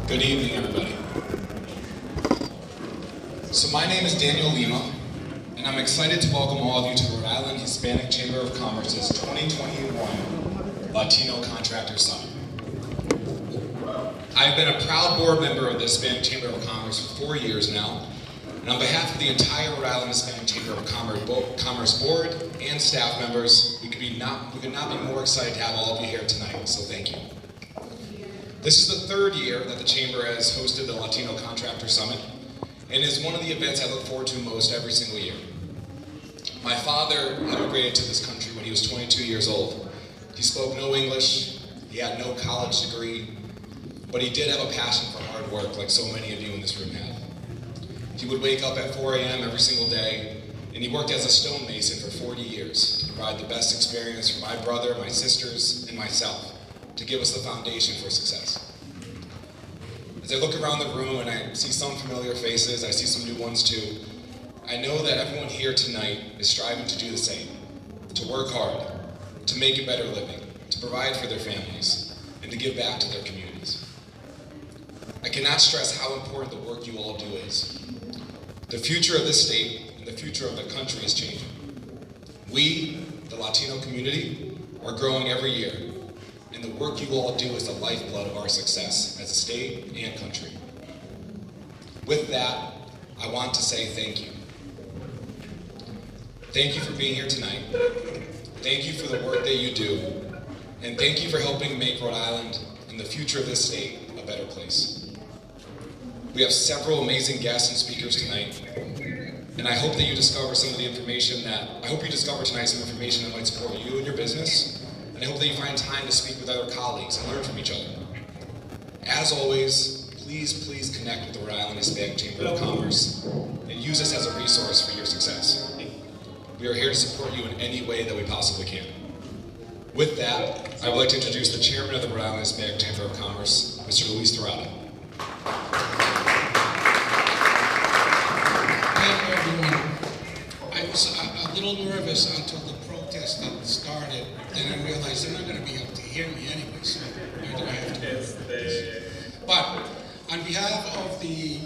Good evening, everybody. So my name is Daniel Lima, and I'm excited to welcome all of you to Rhode Island Hispanic Chamber of Commerce's 2021 Latino Contractor Summit. I've been a proud board member of the Hispanic Chamber of Commerce for 4 years now, and on behalf of the entire Rhode Island Hispanic Chamber of Commerce board and staff members, we could not be more excited to have all of you here tonight, so thank you. This is the third year that the Chamber has hosted the Latino Contractor Summit, and is one of the events I look forward to most every single year. My father immigrated to this country when he was 22 years old. He spoke no English, he had no college degree, but he did have a passion for hard work like so many of you in this room have. He would wake up at 4 a.m. every single day, and he worked as a stonemason for 40 years to provide the best experience for my brother, my sisters, and myself, to give us the foundation for success. As I look around the room and I see some familiar faces, I see some new ones too, I know that everyone here tonight is striving to do the same, to work hard, to make a better living, to provide for their families, and to give back to their communities. I cannot stress how important the work you all do is. The future of this state and the future of the country is changing. We, the Latino community, are growing every year, and the work you all do is the lifeblood of our success as a state and country. With that, I want to say thank you. Thank you for being here tonight. Thank you for the work that you do. And thank you for helping make Rhode Island and the future of this state a better place. We have several amazing guests and speakers tonight, and I hope that you discover some of the information I hope you discover tonight some information that might support you and your business, and I hope that you find time to speak with other colleagues and learn from each other. As always, please connect with the Rhode Island Hispanic Chamber of Commerce and use us as a resource for your success. We are here to support you in any way that we possibly can. With that, I would like to introduce the chairman of the Rhode Island Hispanic Chamber of Commerce, Mr. Dorado. Thank you, everyone. I was a little nervous until the protest had started. Then I realized they're not going to be able to hear me anyway, so why do I have to? But on behalf of the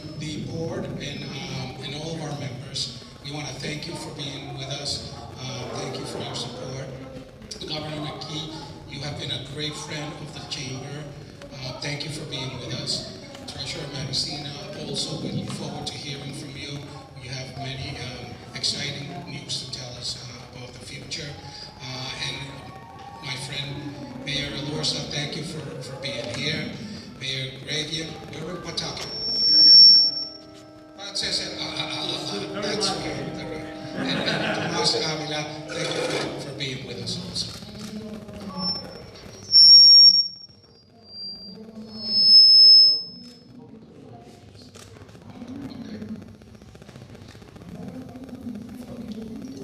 board and all of our members, we want to thank you for being with us. Thank you for your support. Governor McKee, you have been a great friend of the chamber. Thank you for being with us. Treasurer Messina, also we look forward to hearing from you. We have many exciting news to tell us about the future. And my friend Mayor Alorsa, thank you for being here. Mayor Gradian, we're in Pawtucket. That's right. And Tomas Avila, thank you for being with us also.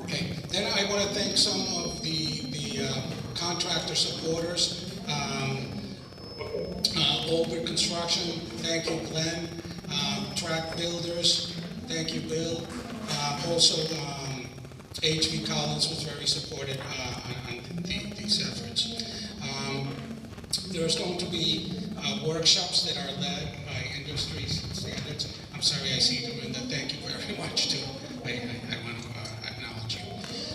Okay, then I want to thank some of the contractor supporters. Olber Construction, thank you, Glenn. Track Builders, thank you, Bill. Also, H.V. Collins was very supportive on these efforts. There's going to be workshops that are led by industry standards. I'm sorry, I see Dorinda. Thank you very much, too. I want to acknowledge you.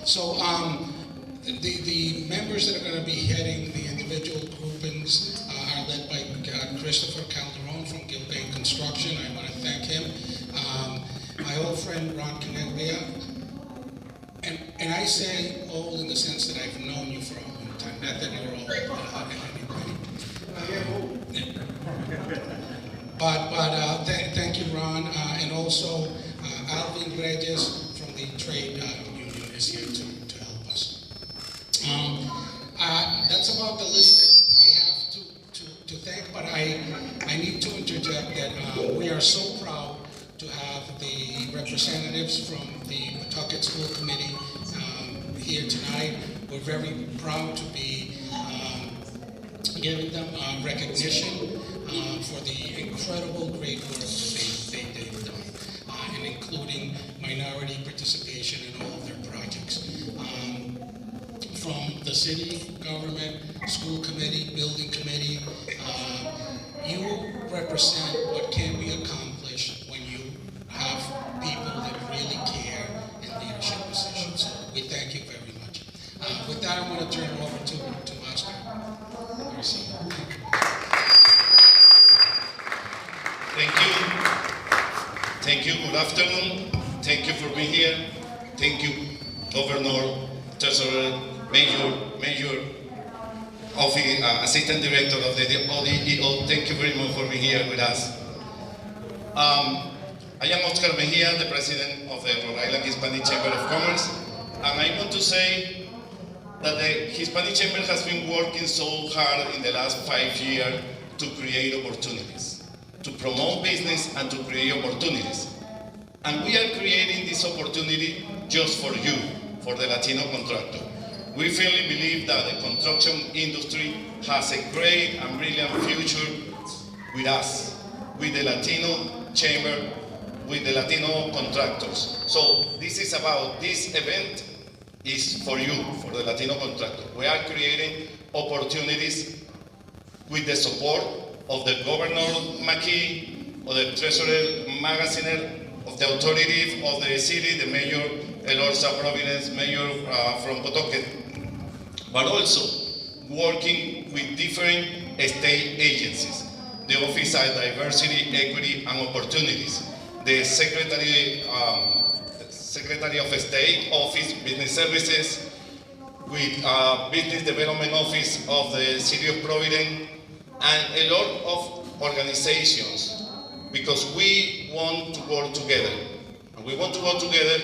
So, the members that are going to be heading the individual groupings are led by Christopher Calderon from Gilbane Construction. I want to thank him. My old friend Ron Caneglia, and I say old in the sense that I've known you for a long time, not that you're old, but thank you, Ron, and also Alvin Reyes from the trade union is here to help us. That's about the list that I have to thank, but I need to interject that we are so proud to have the representatives from the Pawtucket School Committee here tonight. We're very proud to be giving them recognition for the incredible great work that they've done, and including minority participation in all of their projects. From the city government, school committee, building committee, you represent what can be accomplished when you have people that really care in leadership positions. So we thank you very much. With that, I'm going to turn it over to Oscar. Thank you. Thank you. Good afternoon. Thank you for being here. Thank you, Governor, Treasurer, Mayor, Office, Assistant Director of the ODEO. Thank you very much for being here with us. I am Oscar Mejia, the President of the Rhode Island Hispanic Chamber of Commerce, and I want to say that the Hispanic Chamber has been working so hard in the last 5 years to create opportunities, to promote business and to create opportunities. And we are creating this opportunity just for you, for the Latino contractor. We firmly believe that the construction industry has a great and brilliant future with us, with the Latino Chamber, with the Latino contractors. So this event is for you, for the Latino contractor. We are creating opportunities with the support of the Governor McKee, of the Treasurer Magaziner, of the authority of the city, the Mayor Elorza Providence, Mayor from Pawtucket, but also working with different state agencies, the Office of Diversity, Equity, and Opportunities, the Secretary of State Office, Business Services, with Business Development Office of the City of Providence, and a lot of organizations, because we want to work together. And we want to work together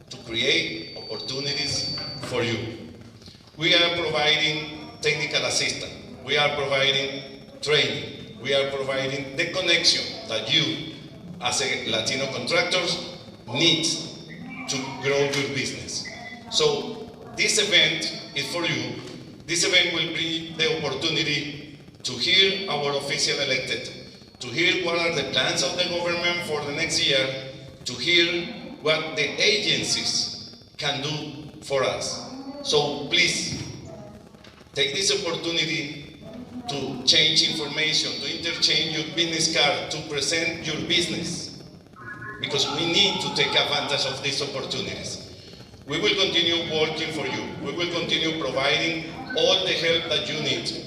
to create opportunities for you. We are providing technical assistance. We are providing training. We are providing the connection that you, as a Latino contractors, need to grow your business. So this event is for you. This event will bring the opportunity to hear our official elected, to hear what are the plans of the government for the next year, to hear what the agencies can do for us. So please, take this opportunity to change information, to interchange your business card, to present your business, because we need to take advantage of these opportunities. We will continue working for you. We will continue providing all the help that you need.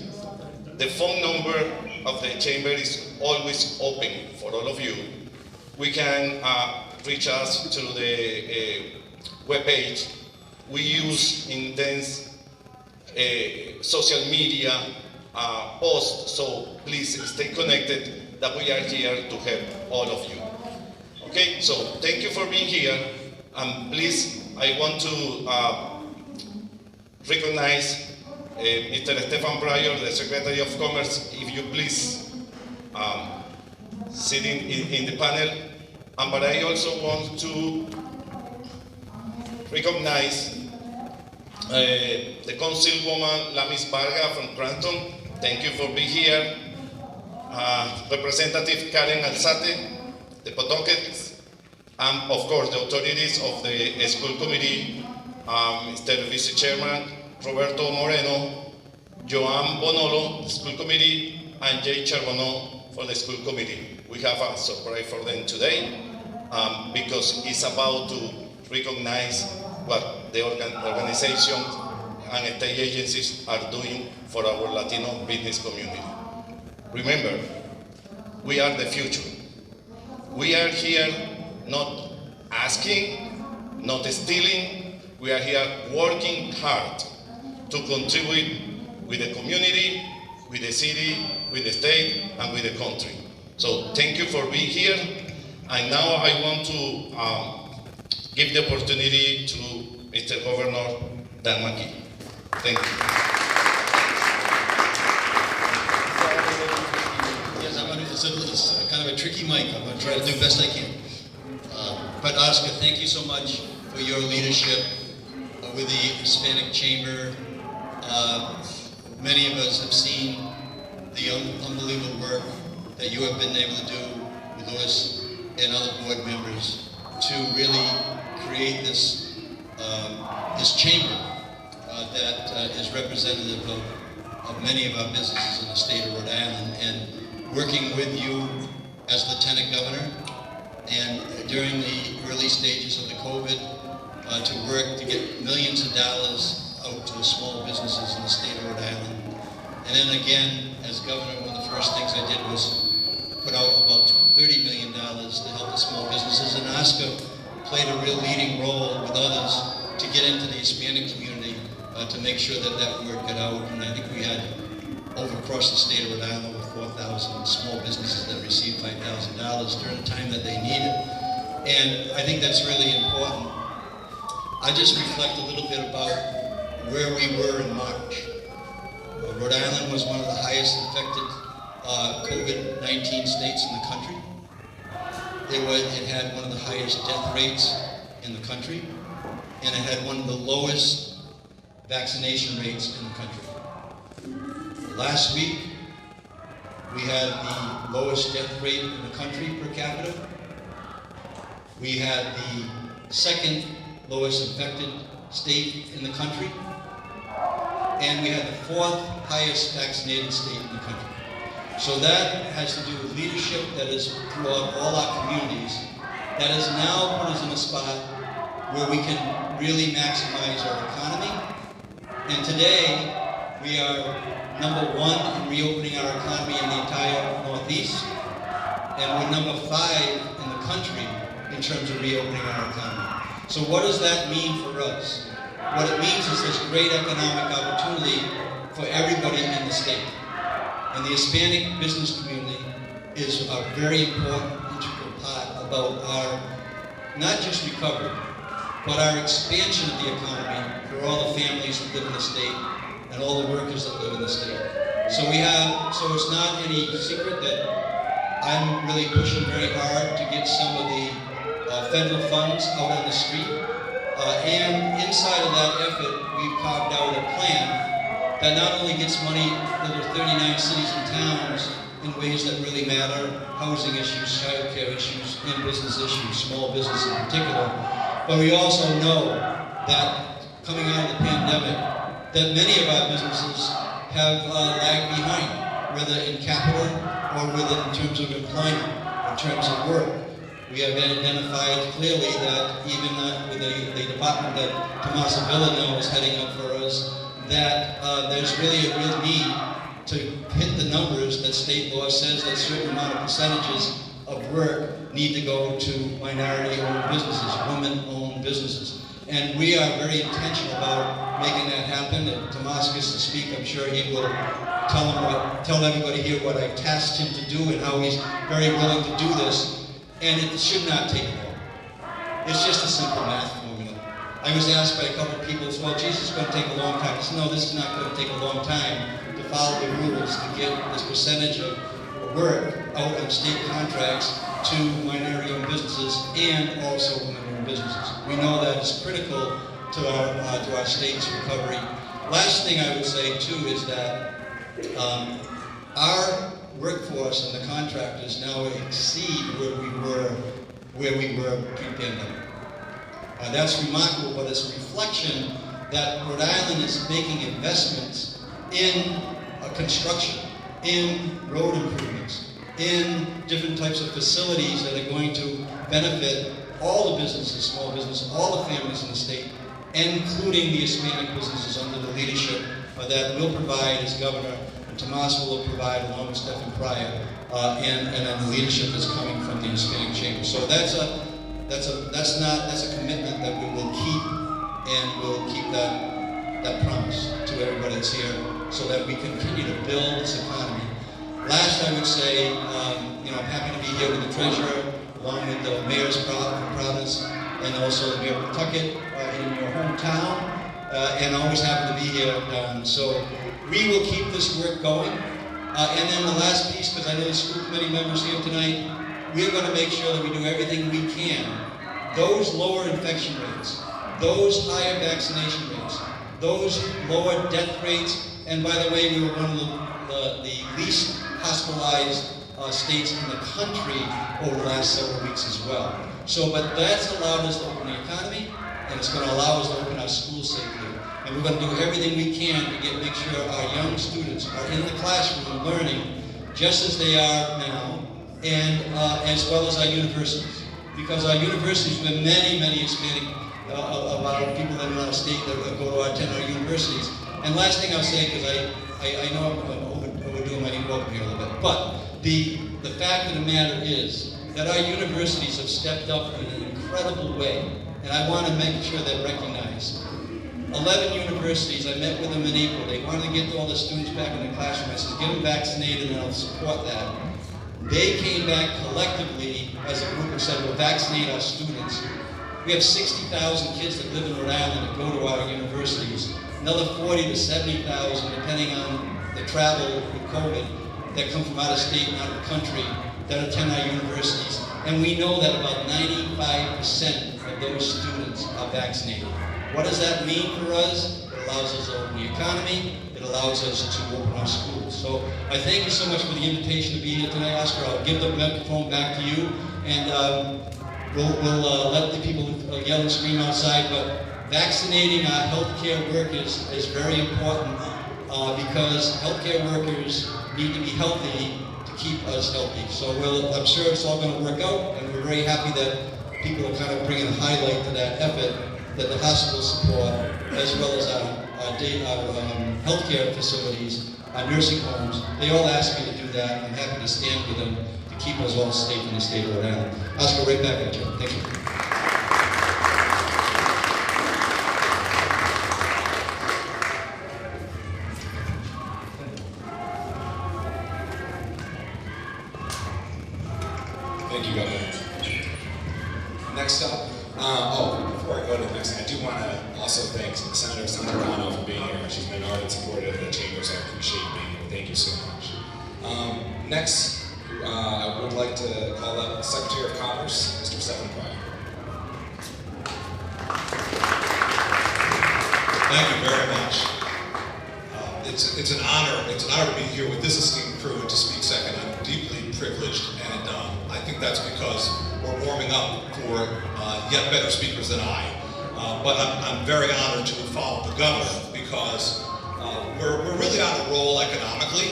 The phone number of the chamber is always open for all of you. We can reach us through the webpage. We use intense social media posts, so please stay connected, that we are here to help all of you. Okay, so thank you for being here, and please, I want to recognize Mr. Stefan Pryor, the Secretary of Commerce, if you please, sitting in the panel. But I also want to recognize the Councilwoman Lamis Varga from Cranton. Thank you for being here. Representative Karen Alzate, the Pawtucket, and of course the authorities of the school committee, Mr. Vice Chairman Roberto Moreno, Joan Bonolo, the school committee, and Jay Charbonneau for the school committee. We have a surprise for them today because it's about to recognize what the organizations and state agencies are doing for our Latino business community. Remember, we are the future. We are here not asking, not stealing. We are here working hard to contribute with the community, with the city, with the state, and with the country. So thank you for being here. And now I want to give the opportunity to Mr. Governor Dan McKee. Thank you. Yes, it's kind of a tricky mic. I'm going to try to do the best I can. But Oscar, thank you so much for your leadership with the Hispanic Chamber. Many of us have seen the unbelievable work that you have been able to do with us and other board members to really create this chamber that is representative of many of our businesses in the state of Rhode Island. And working with you as Lieutenant Governor, and during the early stages of the COVID, to work to get millions of dollars out to small businesses in the state of Rhode Island. And then again, as governor, one of the first things I did was put out about $30 million to help the small businesses. And Oscar played a real leading role with others to get into the Hispanic community to make sure that that word got out. And I think we had over across the state of Rhode Island over 4,000 small businesses that received $5,000 during the time that they needed. And I think that's really important. I just reflect a little bit about where we were in March. Rhode Island was one of the highest infected COVID-19 states in the country. It had one of the highest death rates in the country, and it had one of the lowest vaccination rates in the country. Last week, we had the lowest death rate in the country per capita. We had the second lowest infected state in the country, and we had the fourth highest vaccinated state in the country. So that has to do with leadership that is throughout all our communities, that has now put us in a spot where we can really maximize our economy. And today, we are number 1 in reopening our economy in the entire Northeast, and we're number 5 in the country in terms of reopening our economy. So what does that mean for us? What it means is this great economic opportunity for everybody in the state. And the Hispanic business community is a very important, integral part about our, not just recovery, but our expansion of the economy for all the families who live in the state and all the workers that live in the state. So it's not any secret that I'm really pushing very hard to get some of the federal funds out on the street. And inside of that effort, we've carved out a plan that not only gets money to the 39 cities and towns in ways that really matter, housing issues, child care issues, and business issues, small business in particular, but we also know that coming out of the pandemic, that many of our businesses have lagged behind, whether in capital or whether in terms of employment, in terms of work. We have identified clearly that even with the department that Tommaso Villano is heading up for us, that there's really a real need to hit the numbers that state law says that a certain amount of percentages of work need to go to minority-owned businesses, women-owned businesses. And we are very intentional about making that happen. And Tomas gets to speak. I'm sure he will tell everybody here what I tasked him to do and how he's very willing to do this. And it should not take long. It's just a simple math formula. I was asked by a couple of people, well, Jesus, it's going to take a long time. I said, no, this is not going to take a long time to follow the rules to get this percentage of work out on state contracts to minority-owned businesses and also women-owned businesses. We know that it's critical to our state's recovery. Last thing I would say, too, is that our workforce and the contractors now exceed where we were pre-pandemic. That's remarkable, but it's a reflection that Rhode Island is making investments in construction, in road improvements, in different types of facilities that are going to benefit all the businesses, small businesses, all the families in the state, including the Hispanic businesses under the leadership that will provide as governor. Tomas will provide along with Stephen Pryor, and then the leadership is coming from the Hispanic Chamber. So that's a commitment that we will keep, and we'll keep that promise to everybody that's here, so that we continue to build this economy. Last, I would say, I'm happy to be here with the treasurer, along with the mayor's from Providence, and also the mayor of Pawtucket in your hometown, and always happy to be here. So we will keep this work going. And then the last piece, because I know the school committee members here tonight, we're going to make sure that we do everything we can. Those lower infection rates, those higher vaccination rates, those lower death rates, and by the way, we were one of the least hospitalized states in the country over the last several weeks as well. So, but that's allowed us to open the economy, and it's going to allow us to open our schools safely. And we're going to do everything we can to make sure our young students are in the classroom learning just as they are now, and as well as our universities. Because our universities, we have many Hispanic of our people that are in our state that go to attend our universities. And last thing I'll say, because I know I'm overdoing my welcome here a little bit, but the fact of the matter is that our universities have stepped up in an incredible way, and I want to make sure they're recognized. 11 universities, I met with them in April. They wanted to get all the students back in the classroom. I said, get them vaccinated and I'll support that. They came back collectively as a group and said, we'll vaccinate our students. We have 60,000 kids that live in Rhode Island that go to our universities. Another 40 to 70,000, depending on the travel with COVID, that come from out of state and out of the country that attend our universities. And we know that about 95% of those students are vaccinated. What does that mean for us? It allows us to open the economy. It allows us to open our schools. So I thank you so much for the invitation to be here tonight, Oscar. I'll give the microphone back to you, and we'll let the people yell and scream outside. But vaccinating our healthcare workers is very important because healthcare workers need to be healthy to keep us healthy. So I'm sure it's all going to work out, and we're very happy that people are kind of bringing a highlight to that effort that the hospital support, as well as our healthcare facilities, our nursing homes. They all ask me to do that. I'm happy to stand with them to keep us all safe in the state of Rhode Island. Oscar, right back at you. Thank you. Thank you, Governor. Next up, before I go to the next, I do want to also thank Senator Dorado for being here. She's been an ardent supporter of the chamber, so I appreciate being here. Thank you so much. Next, I would like to call up Secretary of Commerce, Mr. Stephen Pryor. Thank you very much. It's an honor. It's an honor to be here with this esteemed crew and to speak second. I'm deeply privileged, and I think that's because we're warming up for yet better speakers than I. But I'm very honored to follow the governor because we're really on a roll economically.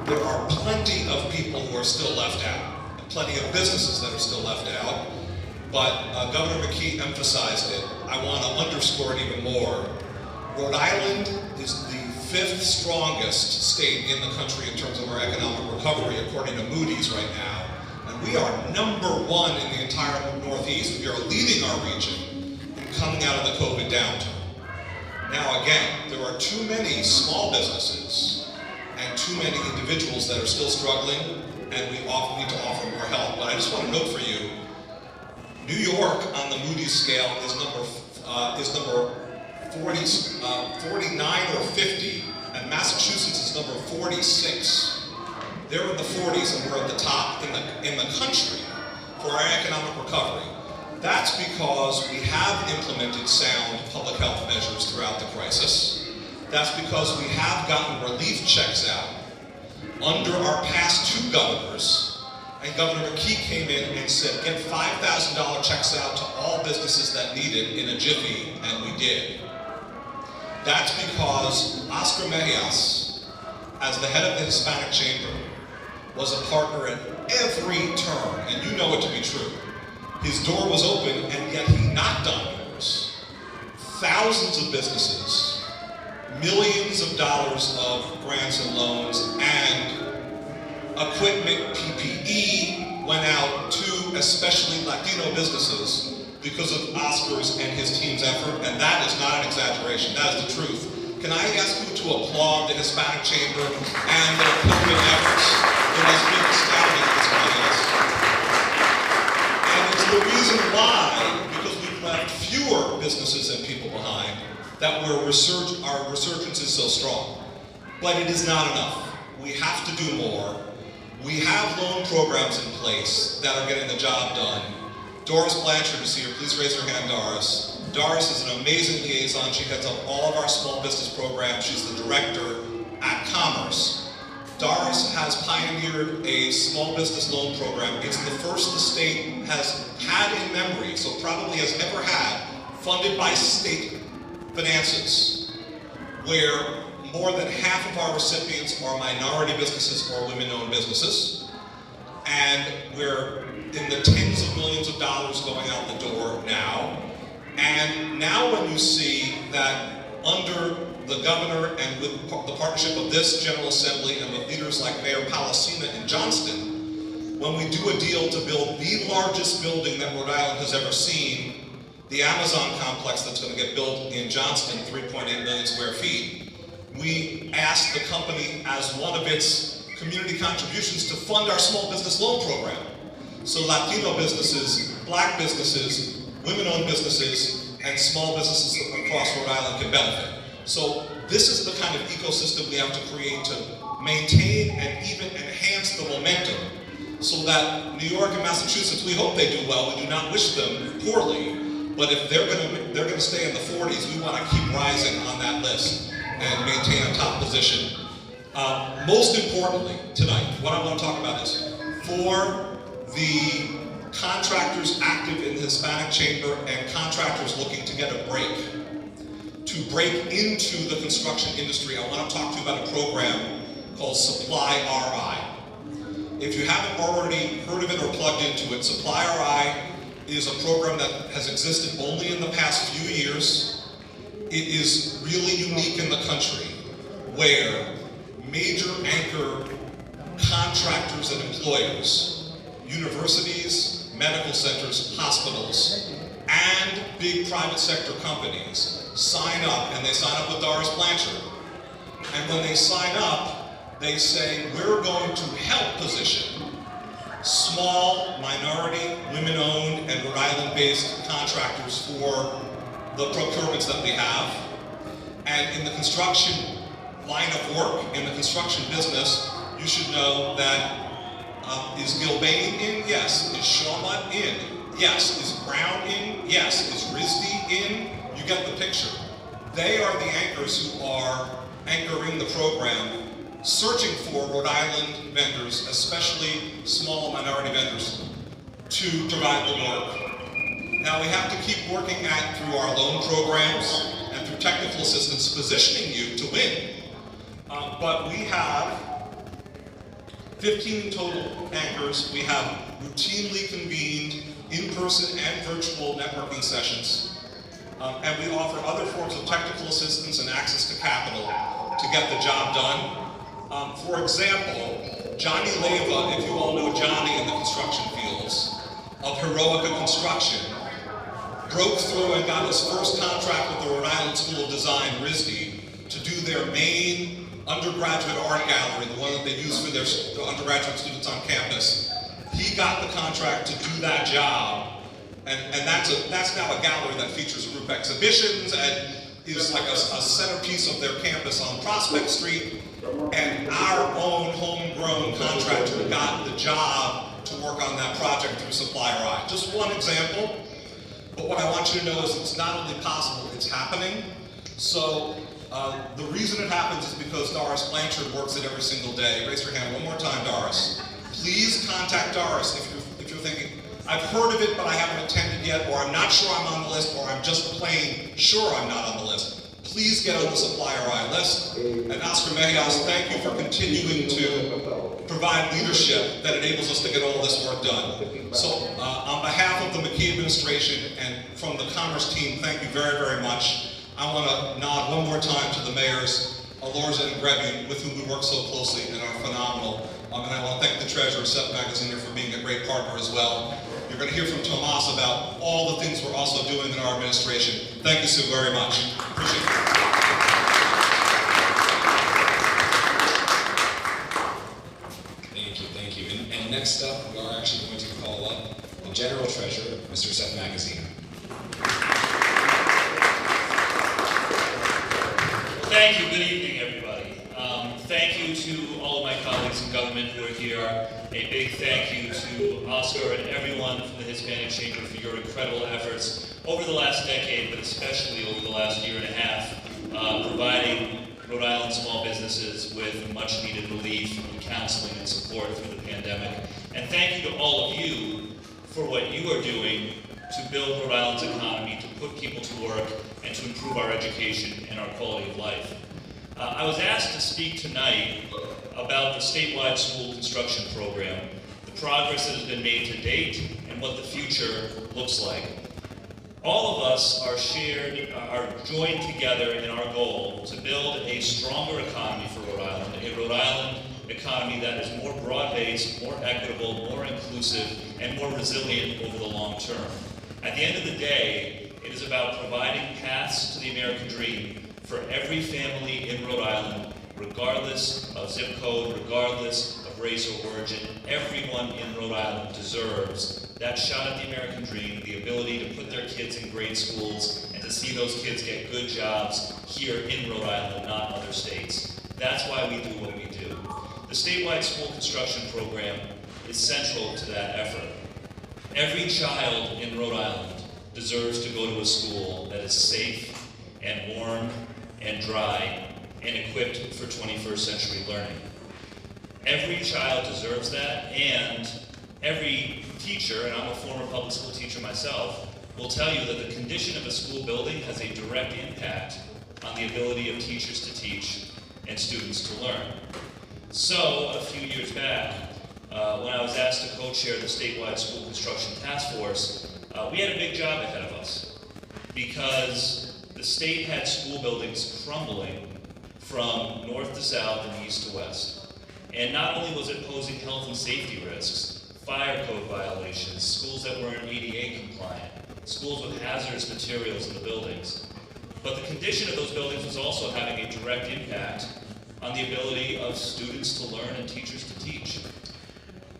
There are plenty of people who are still left out, and plenty of businesses that are still left out. But Governor McKee emphasized it. I want to underscore it even more. Rhode Island is the 5th strongest state in the country in terms of our economic recovery, according to Moody's right now. And we are #1 in the entire Northeast. We are leading our region in coming out of the COVID downturn. Now again, there are too many small businesses and too many individuals that are still struggling, and we often need to offer more help. But I just want to note for you, New York on the Moody's scale is number 49 or 50, and Massachusetts is number 46. They're in the 40s, and we're at the top in the country for our economic recovery. That's because we have implemented sound public health measures throughout the crisis. That's because we have gotten relief checks out under our past 2 governors. And Governor McKee came in and said, get $5,000 checks out to all businesses that need it in a jiffy, and we did. That's because Oscar Mejias, as the head of the Hispanic Chamber, was a partner at every turn, and you know it to be true. His door was open, and yet he knocked on doors. Thousands of businesses, millions of dollars of grants and loans, and equipment, PPE, went out to especially Latino businesses because of Oscar's and his team's effort, and that is not an exaggeration, that is the truth. Can I ask you to applaud the Hispanic Chamber and their COVID efforts? It has been astounding at this point. And it's the reason why, because we've left fewer businesses and people behind, that our resurgence is so strong. But it is not enough. We have to do more. We have loan programs in place that are getting the job done. Doris Blanchard is here. Please raise her hand, Doris. Doris is an amazing liaison. She heads up all of our small business programs. She's the director at Commerce. Doris has pioneered a small business loan program. It's the first the state has had in memory, so probably has ever had, funded by state finances, where more than half of our recipients are minority businesses or women-owned businesses. And we're in the tens of millions of dollars going out the door now. And now when you see that under the governor and with the partnership of this General Assembly and with leaders like Mayor Palacina in Johnston, when we do a deal to build the largest building that Rhode Island has ever seen, the Amazon complex that's going to get built in Johnston, 3.8 million square feet, we asked the company as one of its community contributions to fund our small business loan program. So Latino businesses, black businesses, women-owned businesses, and small businesses across Rhode Island can benefit. So this is the kind of ecosystem we have to create to maintain and even enhance the momentum so that New York and Massachusetts, we hope they do well, we do not wish them poorly, but if they're going to stay in the 40s, we want to keep rising on that list and maintain a top position. Most importantly tonight, what I want to talk about is for the contractors active in the Hispanic Chamber and contractors looking to get a break, to break into the construction industry, I want to talk to you about a program called Supply RI. If you haven't already heard of it or plugged into it, Supply RI is a program that has existed only in the past few years. It is really unique in the country where major anchor contractors and employers, universities, medical centers, hospitals, and big private sector companies sign up, and they sign up with Doris Blanchard. And when they sign up, they say, we're going to help position small, minority, women-owned, and Rhode Island-based contractors for the procurements that we have. And in the construction line of work, in the construction business, you should know that is Gilbane in? Yes. Is Shawmut in? Yes. Is Brown in? Yes. Is RISD in? You get the picture. They are the anchors who are anchoring the program, searching for Rhode Island vendors, especially small minority vendors, to provide the work. Now we have to keep working through our loan programs and through technical assistance, positioning you to win. But we have 15 total anchors. We have routinely convened in-person and virtual networking sessions. And we offer other forms of technical assistance and access to capital to get the job done. For example, Johnny Leva, if you all know Johnny in the construction fields, of Heroica Construction, broke through and got his first contract with the Rhode Island School of Design, RISD, to do their main undergraduate art gallery, the one that they use for their undergraduate students on campus. He got the contract to do that job, and that's now a gallery that features group exhibitions and is like a centerpiece of their campus on Prospect Street. And our own homegrown contractor got the job to work on that project through Supply RI. Just one example, but what I want you to know is it's not only possible, it's happening. So the reason it happens is because Doris Blanchard works it every single day. Raise your hand one more time, Doris. Please contact Doris if you're thinking, I've heard of it, but I haven't attended yet, or I'm not sure I'm on the list, or I'm just plain sure I'm not on the list. Please get on the Supply RI list. And Oscar Mejias, thank you for continuing to provide leadership that enables us to get all this work done. So on behalf of the McKee administration and from the Commerce team, thank you very, very much. I want to nod one more time to the mayors, Alorza and Grebbing, with whom we work so closely and are phenomenal. And I want to thank the treasurer, Seth Magaziner, for being a great partner as well. You're going to hear from Tomas about all the things we're also doing in our administration. Thank you so very much. Appreciate it. Thank you. And next up, we are actually going to call up the General Treasurer, Mr. Seth Magaziner. Thank you. Good evening, everybody. Thank you to all of my colleagues in government who are here. A big thank you to Oscar and everyone from the Hispanic Chamber for your incredible efforts over the last decade, but especially over the last year and a half, providing Rhode Island small businesses with much needed relief and counseling and support through the pandemic. And thank you to all of you for what you are doing to build Rhode Island's economy, to put people to work, and to improve our education and our quality of life. I was asked to speak tonight about the statewide school construction program, the progress that has been made to date, and what the future looks like. All of us are joined together in our goal to build a stronger economy for Rhode Island, a Rhode Island economy that is more broad-based, more equitable, more inclusive, and more resilient over the long term. At the end of the day, it is about providing paths to the American dream for every family in Rhode Island, regardless of zip code, regardless of race or origin. Everyone in Rhode Island deserves that shot at the American dream, the ability to put their kids in great schools and to see those kids get good jobs here in Rhode Island, not other states. That's why we do what we do. The statewide school construction program is central to that effort. Every child in Rhode Island deserves to go to a school that is safe and warm and dry and equipped for 21st century learning. Every child deserves that, and every teacher, and I'm a former public school teacher myself, will tell you that the condition of a school building has a direct impact on the ability of teachers to teach and students to learn. So, a few years back, when I was asked to co-chair the statewide school construction task force, we had a big job ahead of us because the state had school buildings crumbling from north to south and east to west. And not only was it posing health and safety risks, fire code violations, schools that weren't ADA compliant, schools with hazardous materials in the buildings, but the condition of those buildings was also having a direct impact on the ability of students to learn and teachers to teach.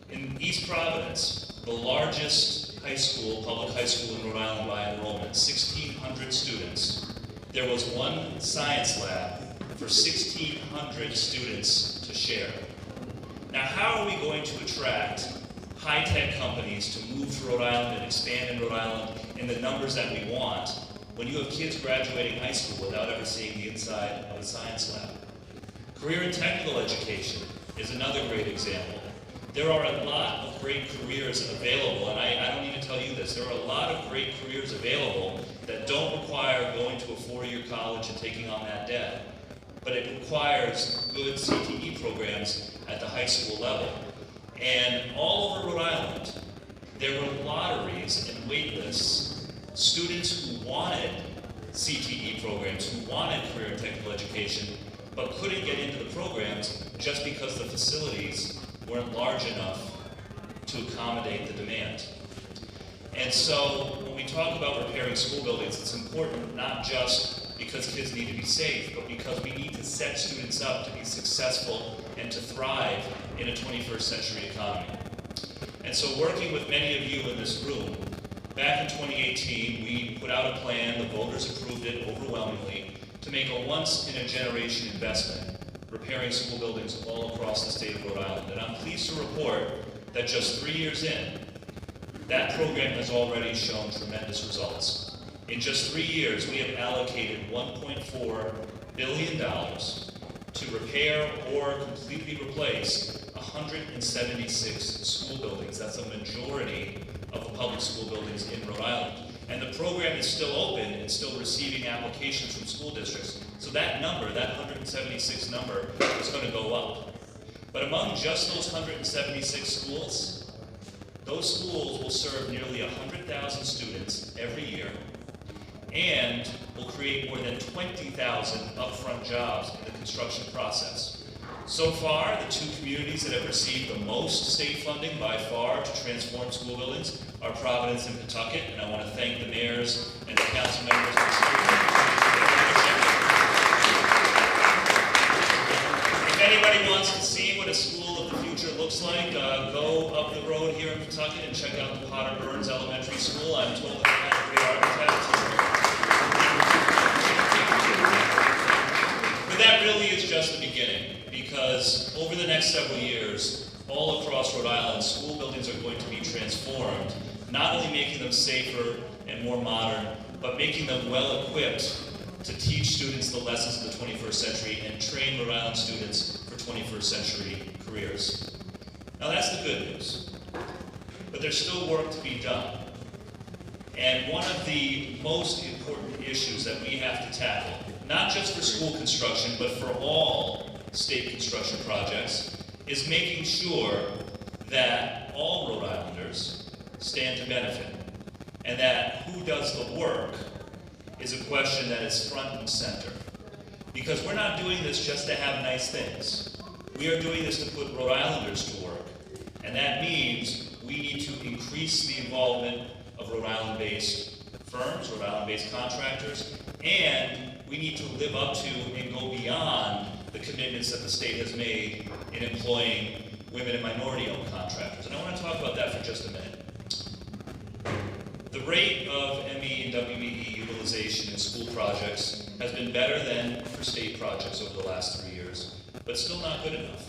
In East Providence, the largest high school, public high school in Rhode Island by enrollment, 1,600 students, there was one science lab for 1,600 students to share. Now, how are we going to attract high-tech companies to move to Rhode Island and expand in Rhode Island in the numbers that we want when you have kids graduating high school without ever seeing the inside of a science lab? Career and technical education is another great example. There are a lot of great careers available, and I don't need to tell you this, there are a lot of great careers available that don't require going to a four-year college and taking on that debt, but it requires good CTE programs at the high school level. And all over Rhode Island, there were lotteries and wait lists, students who wanted CTE programs, who wanted career and technical education, but couldn't get into the programs just because the facilities weren't large enough to accommodate the demand. And so when we talk about repairing school buildings, it's important not just because kids need to be safe, but because we need to set students up to be successful and to thrive in a 21st century economy. And so working with many of you in this room, back in 2018, we put out a plan, the voters approved it overwhelmingly, to make a once-in-a-generation investment repairing school buildings all across the state of Rhode Island. And I'm pleased to report that just 3 years in, that program has already shown tremendous results. In just 3 years, we have allocated $1.4 billion to repair or completely replace 176 school buildings. That's a majority of the public school buildings in Rhode Island. And the program is still open and still receiving applications from school districts. So that number, that 176 number, is going to go up. But among just those 176 schools, those schools will serve nearly 100,000 students every year and will create more than 20,000 upfront jobs in the construction process. So far, the two communities that have received the most state funding by far to transform school buildings are Providence and Pawtucket, and I want to thank the mayors and the council members of the school. If anybody wants to see what a school of the future looks like, go up the road here in Pawtucket and check out the Potter Burns Elementary School. I'm told that they have a great architect. But that really is just the beginning, because over the next several years, all across Rhode Island, school buildings are going to be transformed, not only making them safer and more modern, but making them well equipped to teach students the lessons of the 21st century and train Rhode Island students for 21st century careers. Now that's the good news, but there's still work to be done. And one of the most important issues that we have to tackle not just for school construction, but for all state construction projects, is making sure that all Rhode Islanders stand to benefit, and that who does the work is a question that is front and center. Because we're not doing this just to have nice things. We are doing this to put Rhode Islanders to work, and that means we need to increase the involvement of Rhode Island-based firms, Rhode Island-based contractors, and we need to live up to and go beyond the commitments that the state has made in employing women and minority-owned contractors. And I want to talk about that for just a minute. The rate of ME and WBE utilization in school projects has been better than for state projects over the last 3 years, but still not good enough.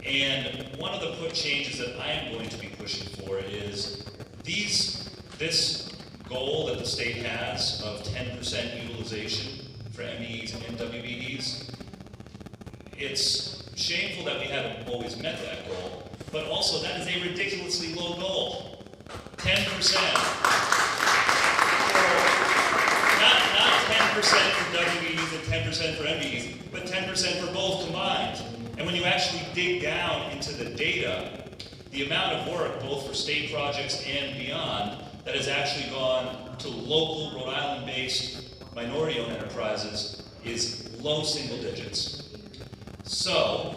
And one of the changes that I am going to be pushing for is this goal that the state has of 10% utilization for MEs and WBEs. It's shameful that we haven't always met that goal, but also that is a ridiculously low goal. 10%. Not 10% for WBEs and 10% for MEs, but 10% for both combined. And when you actually dig down into the data, the amount of work, both for state projects and beyond, that has actually gone to local Rhode Island-based minority-owned enterprises is low single digits. So,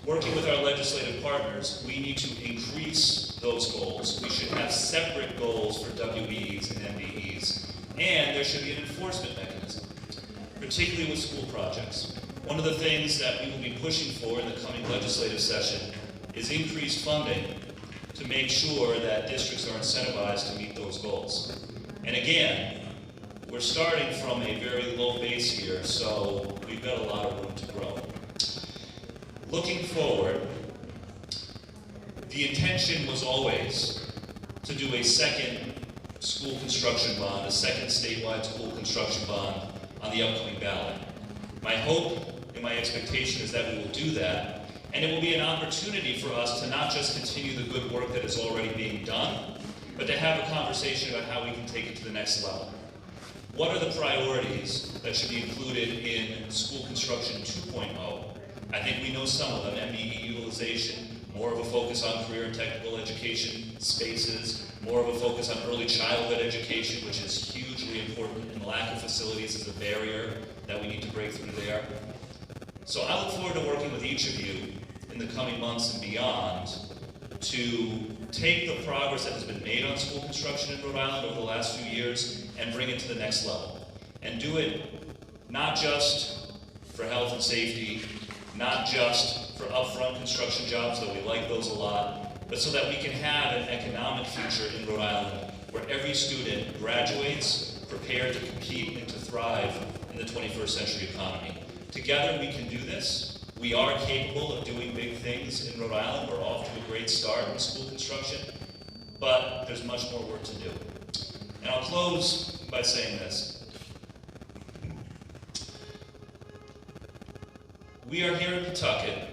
working with our legislative partners, we need to increase those goals. We should have separate goals for WBEs and MBEs, and there should be an enforcement mechanism, particularly with school projects. One of the things that we will be pushing for in the coming legislative session is increased funding to make sure that districts are incentivized to meet those goals. And again, we're starting from a very low base here, so we've got a lot of room to grow. Looking forward, the intention was always to do a second school construction bond, a second statewide school construction bond on the upcoming ballot. My hope and my expectation is that we will do that, and it will be an opportunity for us to not just continue the good work that is already being done, but to have a conversation about how we can take it to the next level. What are the priorities that should be included in school construction 2.0? I think we know some of them: MBE utilization, more of a focus on career and technical education spaces, more of a focus on early childhood education, which is hugely important, and lack of facilities is a barrier that we need to break through there. So I look forward to working with each of you in the coming months and beyond to take the progress that has been made on school construction in Rhode Island over the last few years and bring it to the next level. And do it not just for health and safety, not just for upfront construction jobs, though we like those a lot, but so that we can have an economic future in Rhode Island where every student graduates prepared to compete and to thrive in the 21st century economy. Together we can do this. We are capable of doing big things in Rhode Island. We're off to a great start in school construction, but there's much more work to do. And I'll close by saying this. We are here in Pawtucket,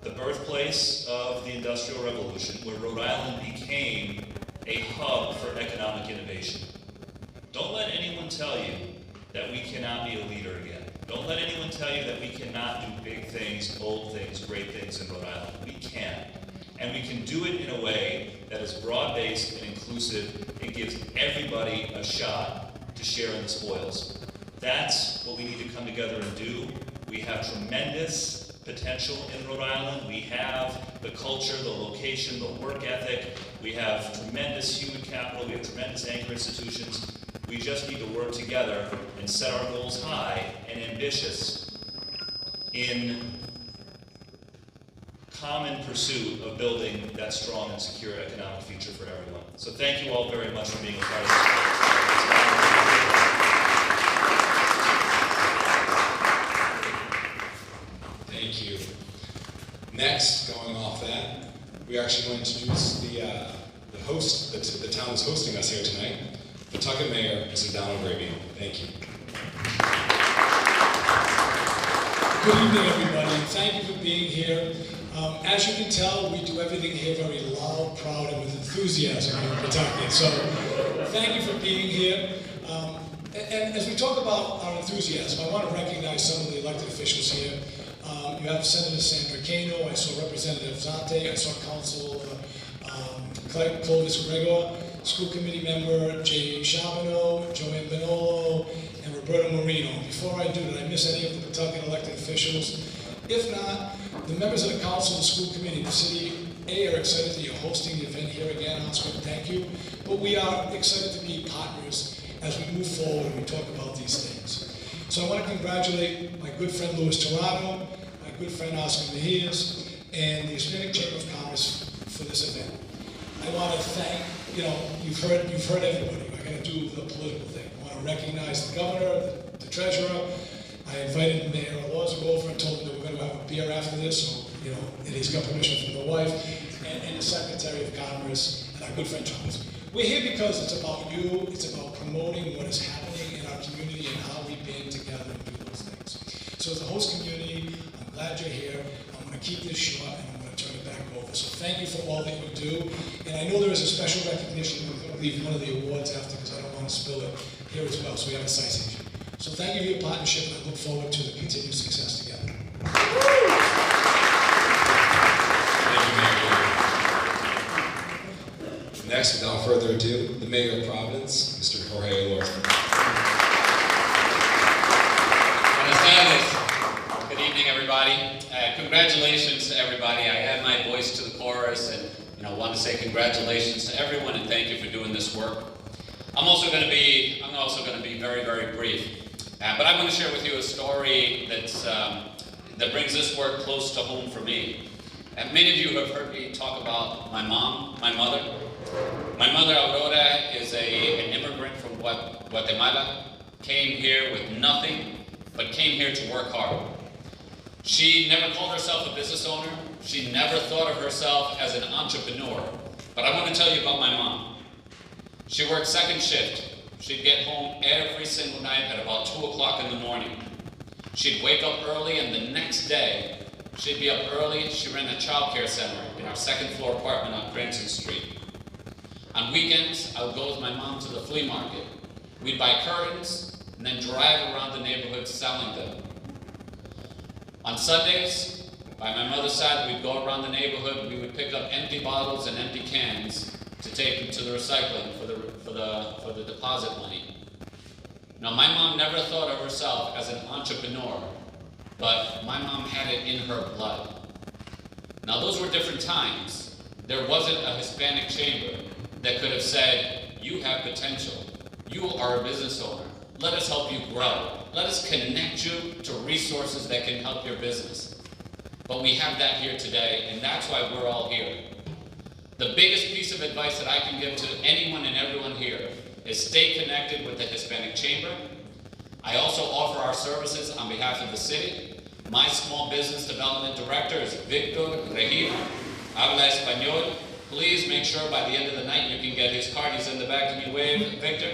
the birthplace of the Industrial Revolution, where Rhode Island became a hub for economic innovation. Don't let anyone tell you that we cannot be a leader again. Don't let anyone tell you that we cannot do big things, bold things, great things in Rhode Island. We can. And we can do it in a way that is broad-based and inclusive and gives everybody a shot to share in the spoils. That's what we need to come together and do. We have tremendous potential in Rhode Island. We have the culture, the location, the work ethic. We have tremendous human capital. We have tremendous anchor institutions. We just need to work together and set our goals high and ambitious in common pursuit of building that strong and secure economic future for everyone. So thank you all very much for being a part of this. Thank you. Next, going off that, we actually want to introduce the host, the town is hosting us here tonight, Pawtucket Mayor, Mr. Donald Raby. Thank you. Good evening, everybody. Thank you for being here. As you can tell, we do everything here very loud, proud, and with enthusiasm here in Pawtucket. So thank you for being here. And as we talk about our enthusiasm, I want to recognize some of the elected officials here. You have Senator Sandra Cano, I saw Representative Zante, I saw Council Clovis Gregor, School Committee Member Jay Charbonneau, Joanne Benolo, and Roberto Marino. Before I do, did I miss any of the Pawtucket elected officials? If not, the members of the Council, the School Committee, the City are excited that you're hosting the event here again, Oscar, thank you. But we are excited to be partners as we move forward and we talk about these things. So I want to congratulate my good friend Louis Dorado, my good friend Oscar Mejias, and the Hispanic Chamber of Commerce for this event. I want to thank, you've heard everybody. I'm going to do the political thing. I want to recognize the governor, the treasurer. I invited Mayor Alonzo over and told him that we're going to have a beer after this, so, and he's got permission from the wife, and the Secretary of Commerce, and our good friend Thomas. We're here because it's about you, it's about promoting what is happening in our community and how we band together and do those things. So as a host community, I'm glad you're here. I'm going to keep this short and I'm going to turn it back over. So thank you for all that you do. And I know there is a special recognition. We're going to leave one of the awards after because I don't want to spill it here as well. So we have a citation. So thank you for your partnership and I look forward to the continued success together. Next, without further ado, the Mayor of Providence, Mr. Jorge Lorza. Buenas tardes. Good evening, everybody. Congratulations to everybody. I add my voice to the chorus and want to say congratulations to everyone and thank you for doing this work. I'm also going to be very, very brief. But I want to share with you a story that brings this work close to home for me. And many of you have heard me talk about my mom, my mother. My mother, Rhode, is an immigrant from Guatemala, came here with nothing, but came here to work hard. She never called herself a business owner. She never thought of herself as an entrepreneur. But I want to tell you about my mom. She worked second shift. She'd get home every single night at about 2 o'clock in the morning. She'd wake up early, and the next day, she'd be up early. She ran a child care center in our second floor apartment on Cranston Street. On weekends, I would go with my mom to the flea market. We'd buy curtains and then drive around the neighborhood selling them. On Sundays, by my mother's side, we'd go around the neighborhood. We would pick up empty bottles and empty cans to take them to the recycling for the deposit money. Now, my mom never thought of herself as an entrepreneur, but my mom had it in her blood. Now, those were different times. There wasn't a Hispanic chamber that could have said, you have potential. You are a business owner. Let us help you grow. Let us connect you to resources that can help your business. But we have that here today, and that's why we're all here. The biggest piece of advice that I can give to anyone and everyone here is stay connected with the Hispanic Chamber. I also offer our services on behalf of the city. My small business development director is Victor Regina, habla español. Please make sure by the end of the night you can get his card. He's in the back. Can you wave, Victor?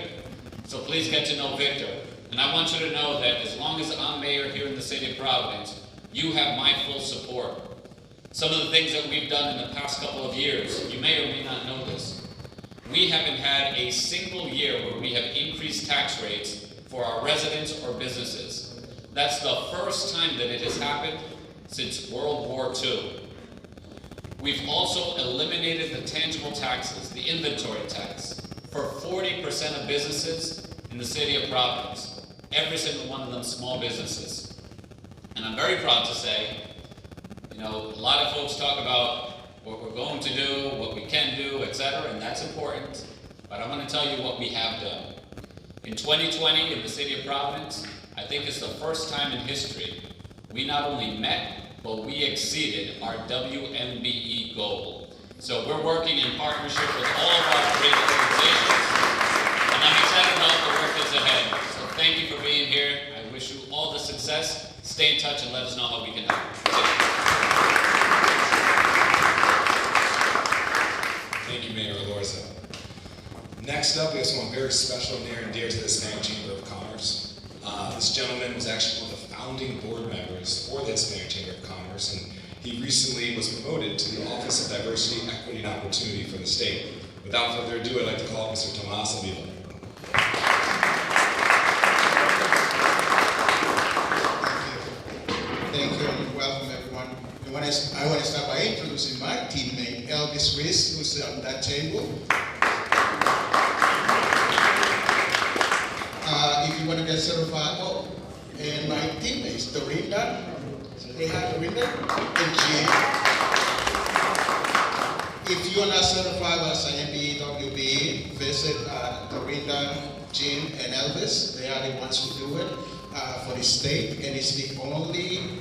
So please get to know Victor. And I want you to know that as long as I'm mayor here in the city of Providence, you have my full support. Some of the things that we've done in the past couple of years, you may or may not know this. We haven't had a single year where we have increased tax rates for our residents or businesses. That's the first time that it has happened since World War II. We've also eliminated the tangible taxes, the inventory tax, for 40% of businesses in the city of Providence. Every single one of them small businesses. And I'm very proud to say, a lot of folks talk about what we're going to do, what we can do, etc., and that's important. But I'm going to tell you what we have done. In 2020, in the city of Providence, I think it's the first time in history we not only met, but we exceeded our WMBE goal. So we're working in partnership with all of our great organizations, and I'm excited about the work that's ahead. So thank you for being here. I wish you all the success. Stay in touch and let us know how we can help. Thank you, Mayor Lorza. Next up, we have someone very special, near and dear to the Hispanic Chamber of Commerce. This gentleman was actually one of the founding board members for the Hispanic Chamber of Commerce, and he recently was promoted to the Office of Diversity, Equity, and Opportunity for the state. Without further ado, I'd like to call Mr. Tomas Avila. Thank you and welcome everyone. And I want to start by introducing my teammate, Elvis Riz, who's on that table. If you want to get certified, oh, and my teammates, Dorado, they have Dorado and Jim. If you are not certified by CMB, WB, visit Dorado, Jim, and Elvis. They are the ones who do it for the state, and it's the only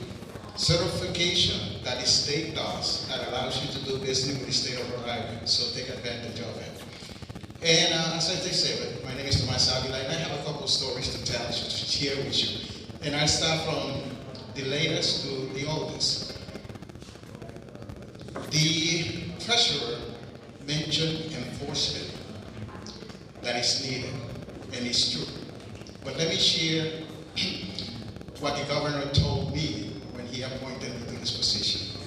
certification that the state does that allows you to do business with the state of Rhode Island. So take advantage of it. And as I say, my name is Tomas Avila, and I have a couple of stories to tell, to share with you. And I start from the latest to the oldest. The treasurer mentioned enforcement that is needed, and it's true. But let me share what the governor told me when he appointed me to this position.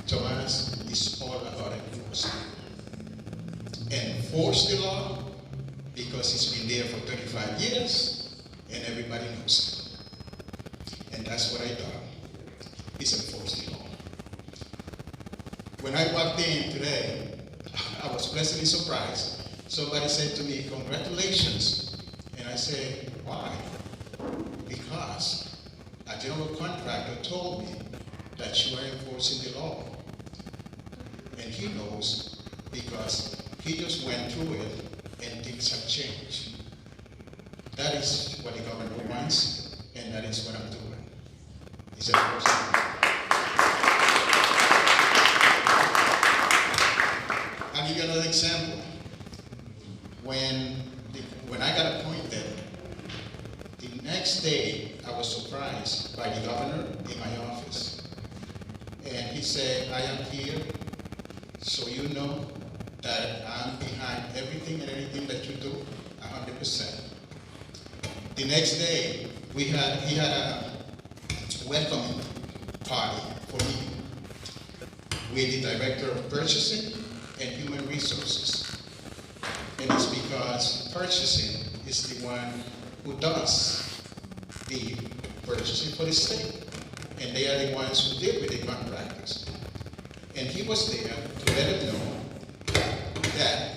Tomas, it's all about enforcement. Enforce the law because it's been there for 35 years and everybody knows it. And that's what I done, is enforce the law. When I walked in today, I was pleasantly surprised. Somebody said to me, "Congratulations." And I said, "Why?" Because a general contractor told me that you are enforcing the law. And he knows because he just went through it and things have changed. That is what the governor wants, and that is what I'm doing. Is enforcing. I'll give you another example. When I got appointed, the next day I was surprised by the governor in my office. And he said, "I am here so you know that I'm behind everything and anything that you do, 100%. The next day, he had a welcoming party for me with the director of purchasing and human resources. And it's because purchasing is the one who does the purchasing for the state. And they are the ones who deal with the contractors. And he was there to let them know that,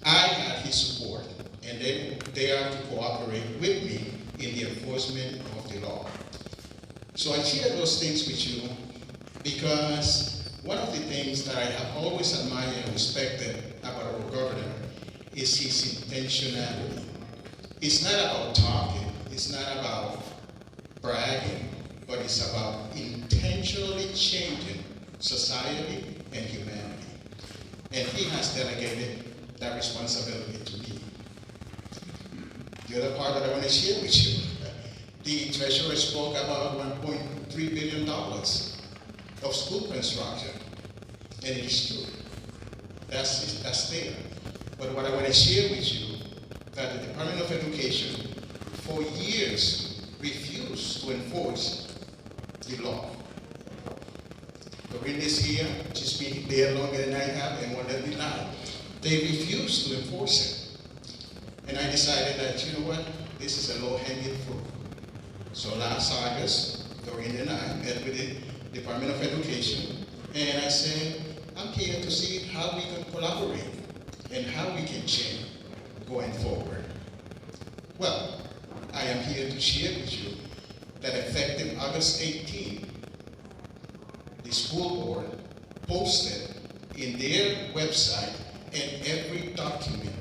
I have his support, and they are to cooperate with me in the enforcement of the law. So I share those things with you because one of the things that I have always admired and respected about our governor is his intentionality. It's not about talking, it's not about bragging, but it's about intentionally changing society and humanity. And he has delegated that responsibility to me. The other part that I want to share with you, the treasurer spoke about $1.3 billion of school construction, and it is true. That's there. But what I want to share with you, that the Department of Education for years refused to enforce the law. Doreen is here, she's been there longer than I have and won't let me lie. They refused to enforce it. And I decided that, you know what, this is a low-hanging fruit. So last August, Doreen and I met with the Department of Education, and I said, I'm here to see how we can collaborate and how we can change going forward. Well, I am here to share with you that effective August 18, the school board posted in their website and every document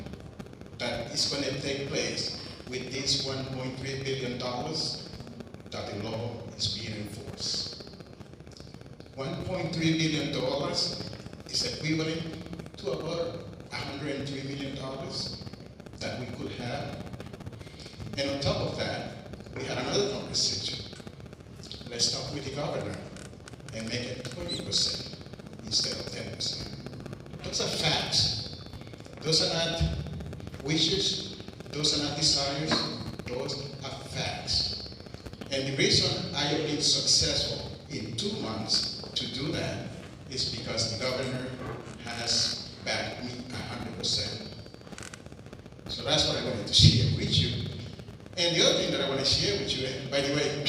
that is going to take place with this $1.3 billion that the law is being enforced. $1.3 billion is equivalent to about $103 million that we could have. And on top of that, we had another conversation. Let's talk with the governor and make it 20% instead of 10%. Those are facts. Those are not wishes. Those are not desires. Those are facts. And the reason I have been successful in 2 months to do that is because the governor has backed me 100%. So that's what I wanted to share with you. And the other thing that I want to share with you, by the way,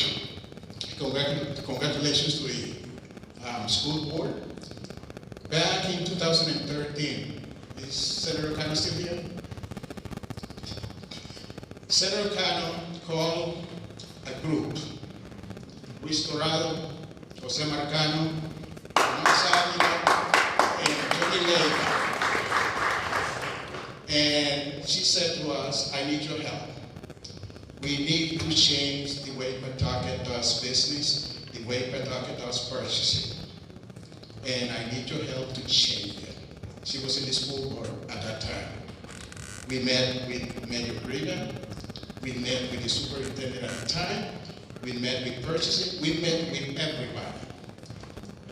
congratulations to the school board. Back in 2013, is Senator Cano still here? Senator Cano called a group, Luis Dorado, Jose Marcano, and Tony Lake. And she said to us, I need your help. We need to change the way Pawtucket does business, the way Pawtucket does purchasing. And I need your help to change it. She was in the school board at that time. We met with Mayor Rita. We met with the superintendent at the time. We met with purchasing. We met with everybody.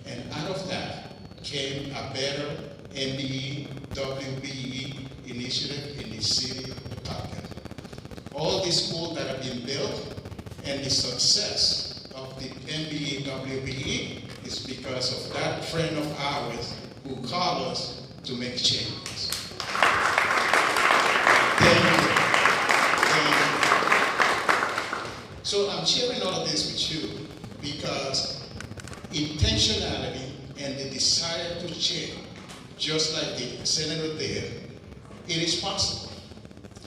And out of that came a better MBE, WBE initiative in the city of Pawtucket. All these schools that have been built and the success of the MBE, WBE is because of that friend of ours who called us to make changes. So I'm sharing all of this with you because intentionality and the desire to change, just like the senator did, it is possible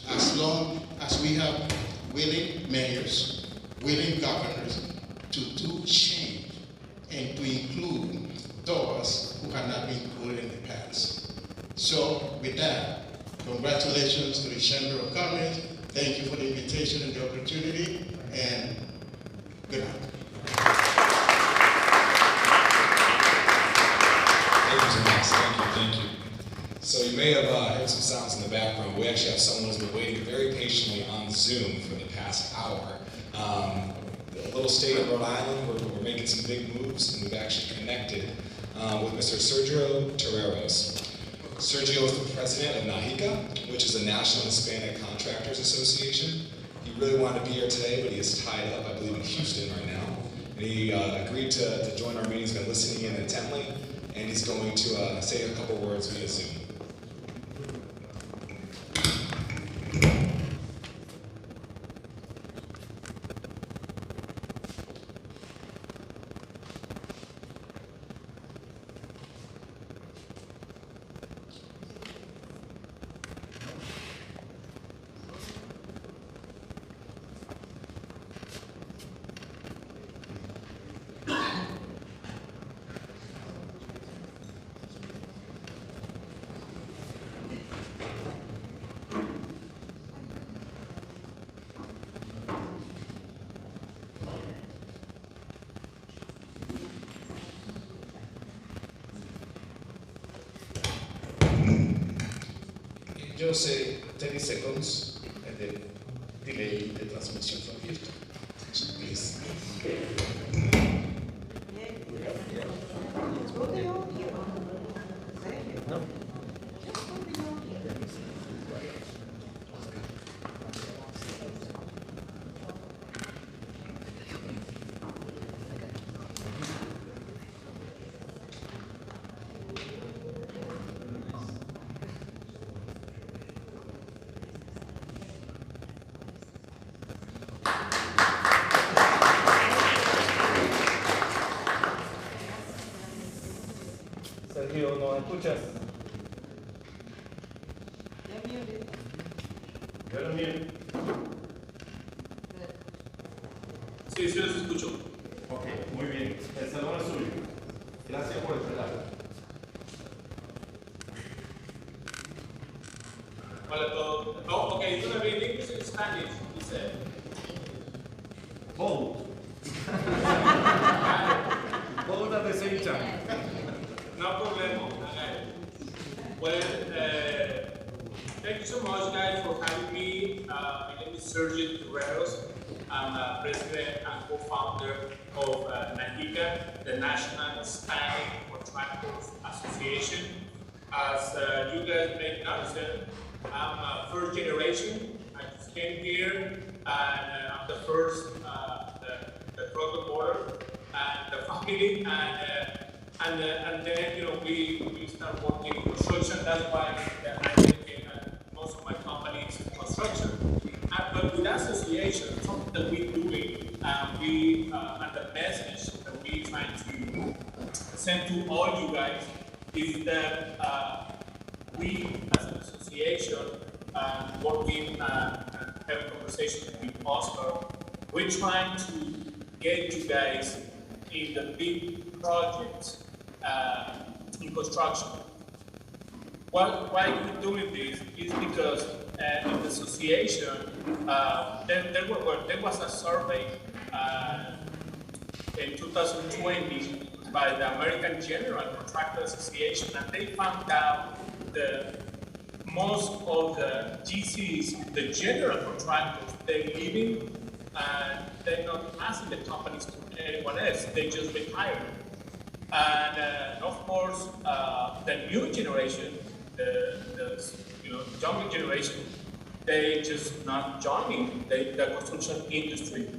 as long as we have willing mayors, willing governors to do change and to include those who have not been included in the past. So with that, congratulations to the Chamber of Commerce. Thank you for the invitation and the opportunity, and good night. Thank you so much. Thank you. So you may have heard some sounds in the background. We actually have someone who's been waiting very patiently on Zoom for the past hour. A little state of Rhode Island, we're making some big moves, and we've actually connected with Mr. Sergio Terreros. Sergio is the president of NAHICA, which is the National Hispanic Contractors Association. He really wanted to be here today, but he is tied up, I believe, in Houston right now. And he agreed to join our meeting. He's been listening in intently, and he's going to say a couple words via Zoom. Yo sé 30 seconds and then delay the transmission from Houston. Please. No. Sergio, ¿nos escuchas? Yo también. Sí, sí los escucho. Ok, muy bien. El salón es suyo. Gracias por esperar. Hola a todos. Oh, okay, it's gonna be in English and Spanish, he said. Both. Both at the same time. No problem. Well, thank you so much, guys, for having me. My name is Sergio Terreros. I'm president and co-founder of NAHICA, the National Hispanic Contractors Association. As you guys may notice, I'm first generation. I just came here, and I'm the first, the cross border, and the family, and then we start working in construction. That's why I think most of my company is in construction. But with us association, something that we're doing, and the message that we're trying to send to all you guys is that we, as an association, working and having conversations with Oscar, we're trying to get you guys in the big projects in construction. Why we're doing this is because in the association, there was a survey in 2020 by the American General Contractor Association, and they found out that most of the GCs, the general contractors, they're leaving and they're not asking the companies to anyone else, they just retire. And of course, the new generation, the younger generation, they just not joining the construction industry.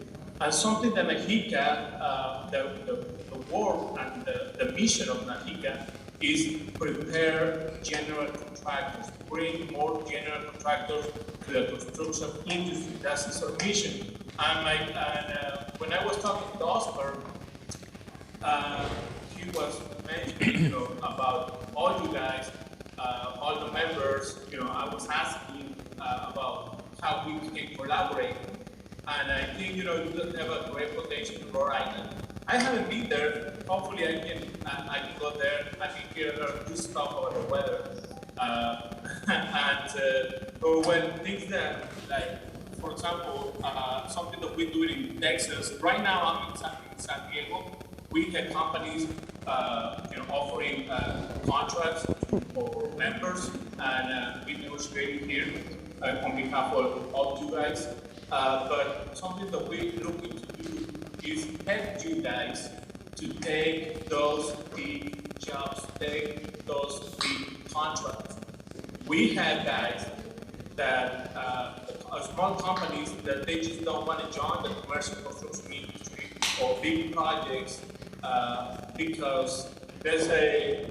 And something that Mexica, the work and the mission of Mexica is prepare general contractors, bring more general contractors to the construction industry. That's our mission. And when I was talking to Oscar, he was mentioning, about all you guys, all the members. I was asking about how we can collaborate, and I think you guys have a great potential in Rhode Island. I haven't been there. Hopefully, I can go there. I can hear good stuff about the weather. But when things that, like, for example, something that we're doing in Texas. Right now, I'm in San Diego. We have companies, offering contracts for members, and we negotiating here on behalf of all you guys. But something that we're looking to do is help you guys to take those big jobs, take those big contracts. We have guys that are small companies that they just don't want to join the commercial construction industry or big projects because they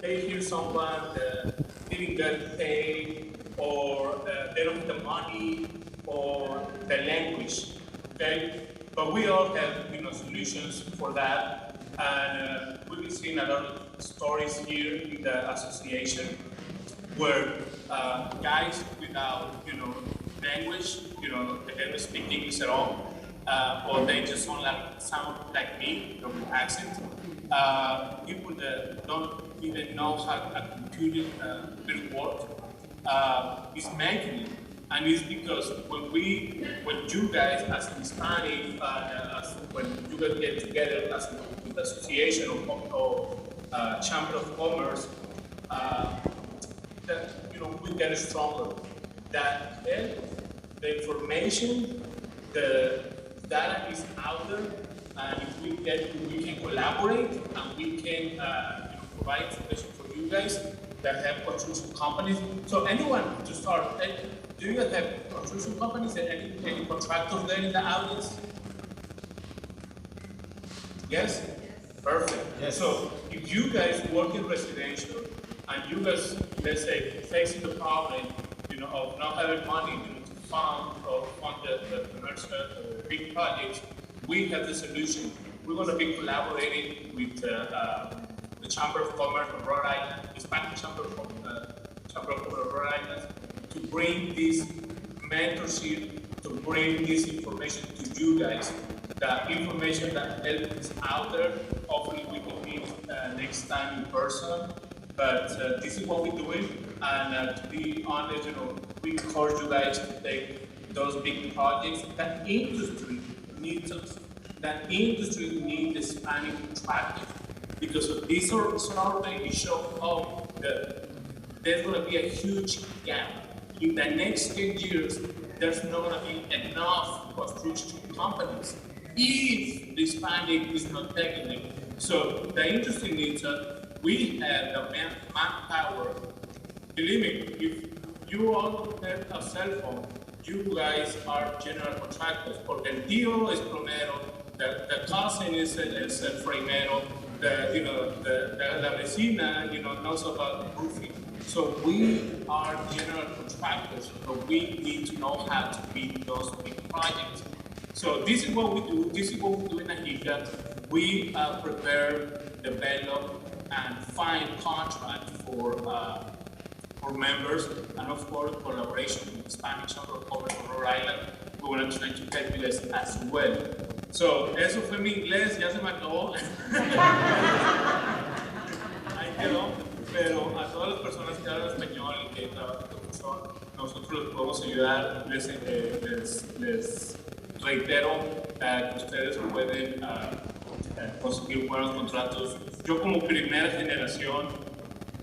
hear someone that didn't get paid, or they don't have the money or the language. Okay, but we all have solutions for that, and we've been seeing a lot of stories here in the association where guys without language, they don't speak English at all, or they just sound like me, with accent. People that don't even know how a computer will work is making it. And it's because when you guys as Hispanic, when you guys get together as an association or chamber of commerce, that we get stronger. That the information, the data is out there, and if we can collaborate and we can provide information for you guys that have construction companies. So anyone to start. Do you have construction companies and any contractors there in the audience? Yes? Perfect. Yes. So if you guys work in residential and you guys, let's say, facing the problem, of not having money to fund the commercial big projects, we have the solution. We're going to be collaborating with the Chamber of Commerce of Rhode Island, Hispanic Chamber of Commerce of Rhode Island, to bring this mentorship, to bring this information to you guys. The information that is out there, hopefully we can meet next time in person. But this is what we're doing, and to be honest, we encourage you guys to take those big projects. That industry needs us. That industry needs Hispanic contractors, because of this survey, it shows that there's going to be a huge gap. In the next 10 years, there's not going to be enough construction companies if the Hispanic is not taking it. So the industry needs us. We have the manpower. Believe me, if you all have a cell phone, you guys are general contractors. Porque el tío es plomero, the cousin is framero, la vecina, knows about roofing. So we are general contractors, but we need to know how to beat those big projects. So this is what we do. This is what we do in AHICA. We prepare, develop, and find contracts for members, and of course, collaboration with Hispanic Chamber of Commerce of Rhode Island. We want to try to help you guys as well. So, eso fue mi inglés, ya se me acabó. Ahí quedó. Pero a todas las personas que hablan español y que trabajan con profesor, nosotros les podemos ayudar. Les reitero que ustedes pueden conseguir buenos contratos. Yo como primera generación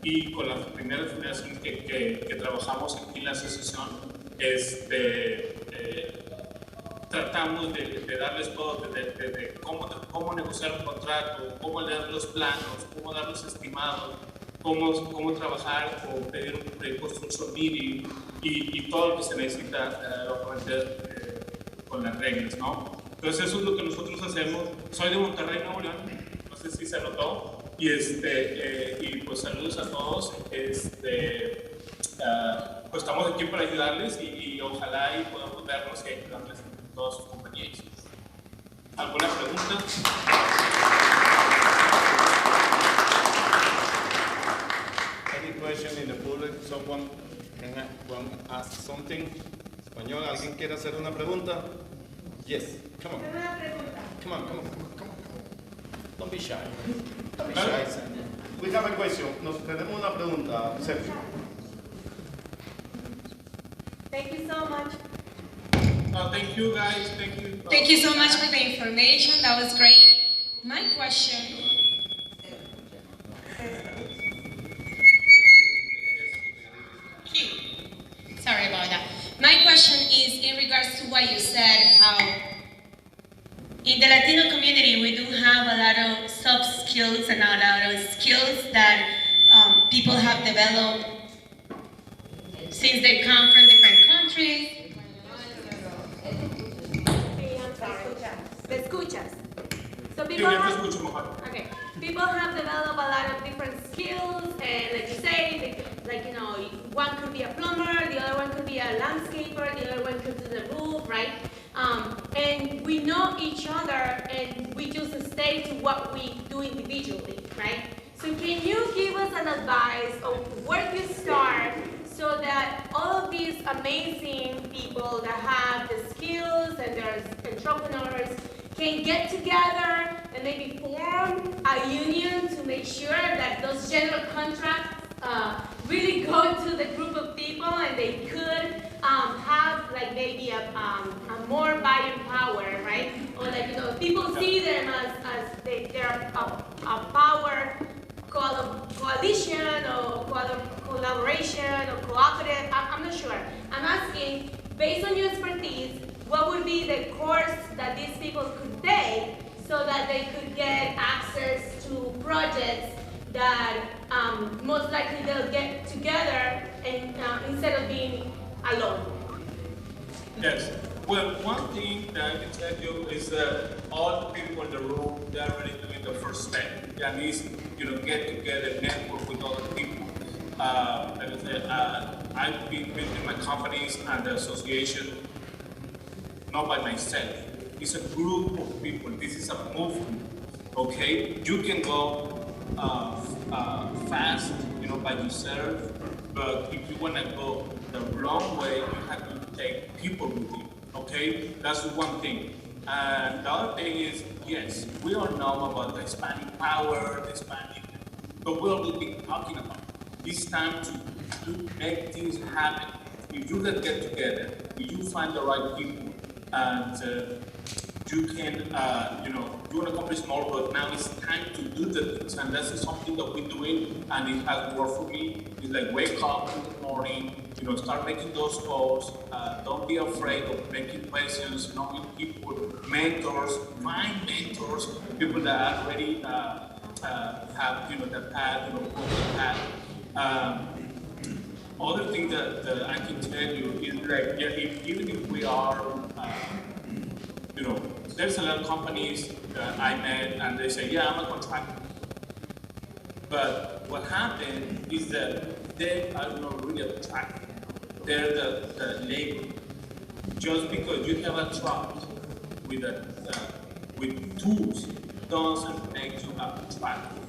y con las primeras generaciones que trabajamos aquí en la asociación, tratamos de darles todo, de cómo negociar un contrato, cómo leer los planos, cómo dar los estimados, cómo trabajar o pedir un construction meeting y todo lo que se necesita con las reglas, ¿no? Entonces eso es lo que nosotros hacemos. Soy de Monterrey, Nuevo León, no sé si se notó, y pues saludos a todos. Pues estamos aquí para ayudarles y ojalá y podamos vernos y ayudarles en todas sus compañías. ¿Alguna pregunta? Any question in the public? Someone can ask something? Español, ¿alguien quiere hacer una pregunta? Yes, come on. Come on. Don't be shy. Don't be shy. We have a question. Tenemos una pregunta, Sergio. Thank you so much. Thank you guys, thank you. Thank you so much for the information, that was great. My question. Sorry about that. My question is in regards to what you said, how in the Latino community we do have a lot of soft skills and a lot of skills that people have developed since they come from different countries. ¿Me escuchas? So people have developed a lot of different skills, and like you say, one could be a plumber, the other one could be a landscaper, the other one could do the roof, right? And we know each other, and we just stay to what we do individually, right? So can you give us an advice of where you start so that all of these amazing people that have the skills and they're entrepreneurs can get together and maybe form a union to make sure that those general contracts really go to the group of people and they could have like maybe a more buying power, right? Or people see them as they're a power coalition or collaboration or cooperative. I'm not sure. I'm asking, based on your expertise, what would be the course that these people could take so that they could get access to projects that most likely they'll get together and instead of being alone? Yes. Well, one thing that I can tell you is that all the people in the room, they're already doing the first step. That means, get together, network with other people. I've been building my companies and the association not by myself. It's a group of people. This is a movement, okay? You can go fast, by yourself, but if you want to go the wrong way, you have to take people with you, okay? That's one thing. And the other thing is, yes, we all know about the Hispanic power, the Hispanic, but we all been talking about it. It's time to make things happen. If you can get together, if you find the right people, and you can, you want to accomplish more, but now it's time to do the things, and that's something that we're doing, and it has worked for me. It's like wake up in the morning, start making those calls. Don't be afraid of making questions, knowing people, mentors, find mentors, people that already have, the path, the path. Other thing that I can tell you is like, even if we are, there's a lot of companies that I met and they say, yeah, I'm a contractor. But what happened is that they are not really attractive. They're the labor. Just because you have a truck with tools doesn't make you attractive.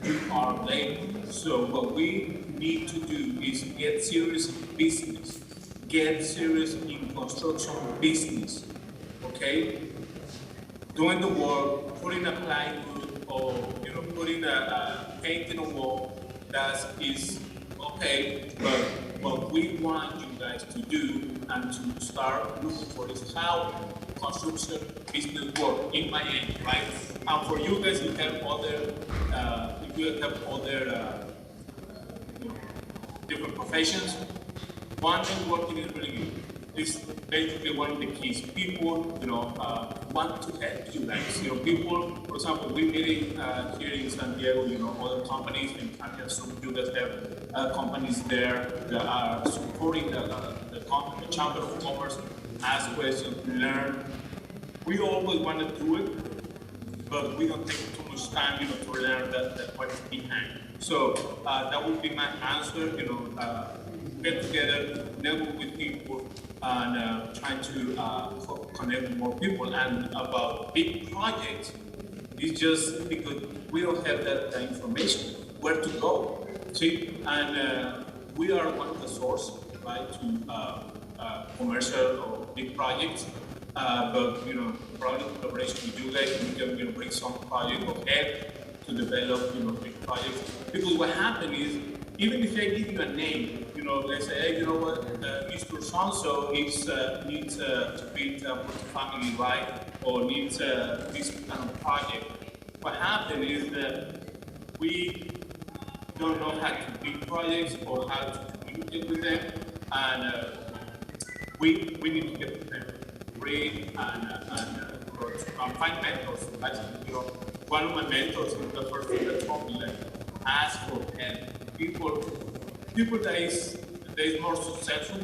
You are labor. So what we need to do is get serious in business, get serious in construction business, okay? Doing the work, putting a plywood or putting a painting on wall, that is okay, but what we want you guys to do and to start looking for is how construction business work in Miami, right? And for you guys, you have other, different professions. One networking is really good. It's basically one of the keys. People, want to help you guys. People, for example, we meeting here in San Diego, other companies, and I can assume you guys have companies there that are supporting the Chamber of Commerce, ask questions, learn. We always want to do it, but we don't take too much time, to learn what's behind. So that would be my answer. Get together, network with people, and trying to connect with more people. And about big projects, it's just because we don't have that information where to go. See, and we are one of the sources, right, to commercial or big projects. But probably in collaboration with you guys, we can bring some project or help to develop big projects. Because what happens is, even if I give you a name, they say, hey, Mr. So-and-so needs to build a multi-family, right? Or needs this kind of project. What happens is that we don't know how to build projects or how to communicate with them, and we need to get to them, read and find mentors. One of my mentors, the first thing that told me, ask for help. People that is more successful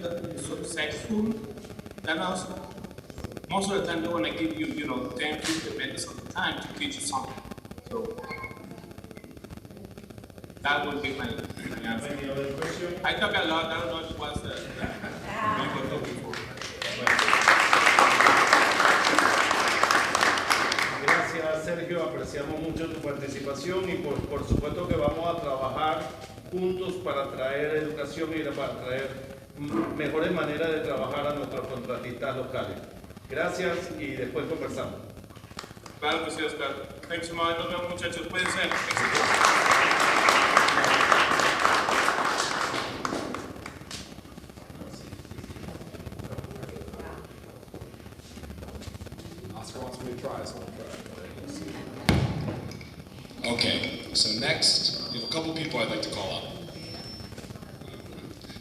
than us, most of the time they want to give you, 10, 15 minutes of the time to teach you something. So that would be my answer. Any other question? I talk a lot. I don't know if it was the people talking for. Gracias, Sergio. Apreciamos mucho tu participación y por supuesto que vamos a trabajar juntos para traer educación y para traer mejores maneras de trabajar a nuestros contratistas locales. Gracias y después conversamos. Claro que sí, Oscar. Thanks so much. Nos vemos, muchachos. Pueden ser. Oscar wants me to try, so I'll try. Okay, so next, we have a couple people I'd like to call up.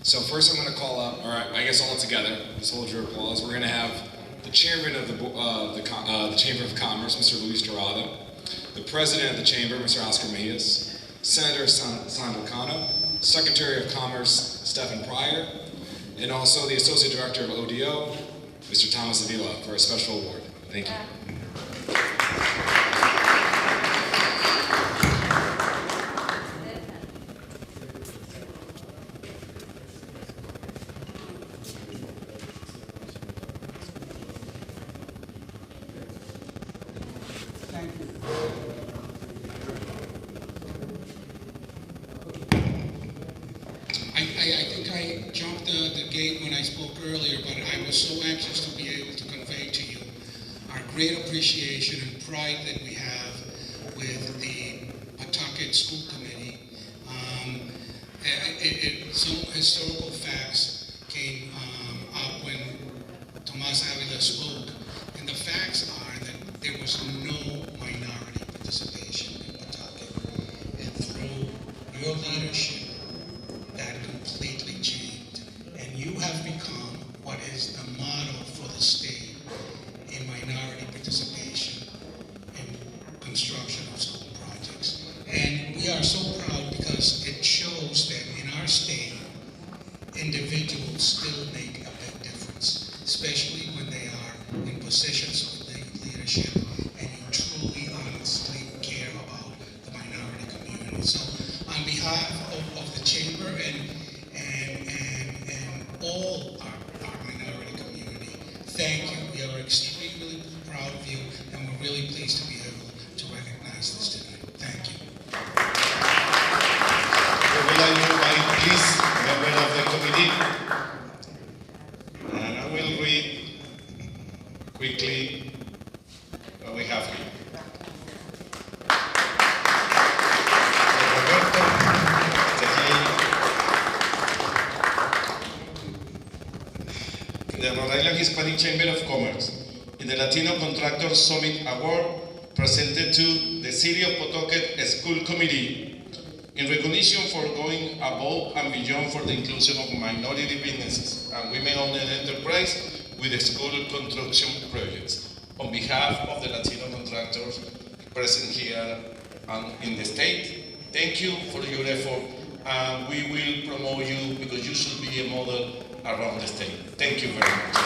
So first I'm going to call up, or I guess all together, just hold your applause. We're going to have the chairman of the Chamber of Commerce, Mr. Luis Dorado, the president of the chamber, Mr. Oscar Mejias, Senator Sandokan, Secretary of Commerce, Stephen Pryor, and also the associate director of ODO, Mr. Thomas Avila, for a special award. Thank you. I think I jumped the gate when I spoke earlier, but I was so anxious to be able to convey to you our great appreciation and pride that we have with the Pawtucket School Committee. Some historical facts came up when Tomas Avila spoke, and the facts are that there was no minority participation in Pawtucket, and through your leadership, that completely changed. And you have become what is the model for the state in minority participation in construction of school projects. And we are so proud because it shows that in our state, individuals still make a big difference, especially when they are in positions of leadership and you truly, honestly care about the minority community. So on behalf of the chamber and all our minority community. Thank you. We are extremely proud of you, and we're really pleased to be able to recognize this tonight. Thank you. Would I invite, please, member of the committee? And I will read quickly what we have here. The Rhode Island Hispanic Chamber of Commerce in the Latino Contractor Summit Award presented to the City of Pawtucket School Committee in recognition for going above and beyond for the inclusion of minority businesses and women-owned enterprise with the school construction projects. On behalf of the Latino contractors present here and in the state, thank you for your effort, and we will promote you because you should be a model around the state. Thank you very much.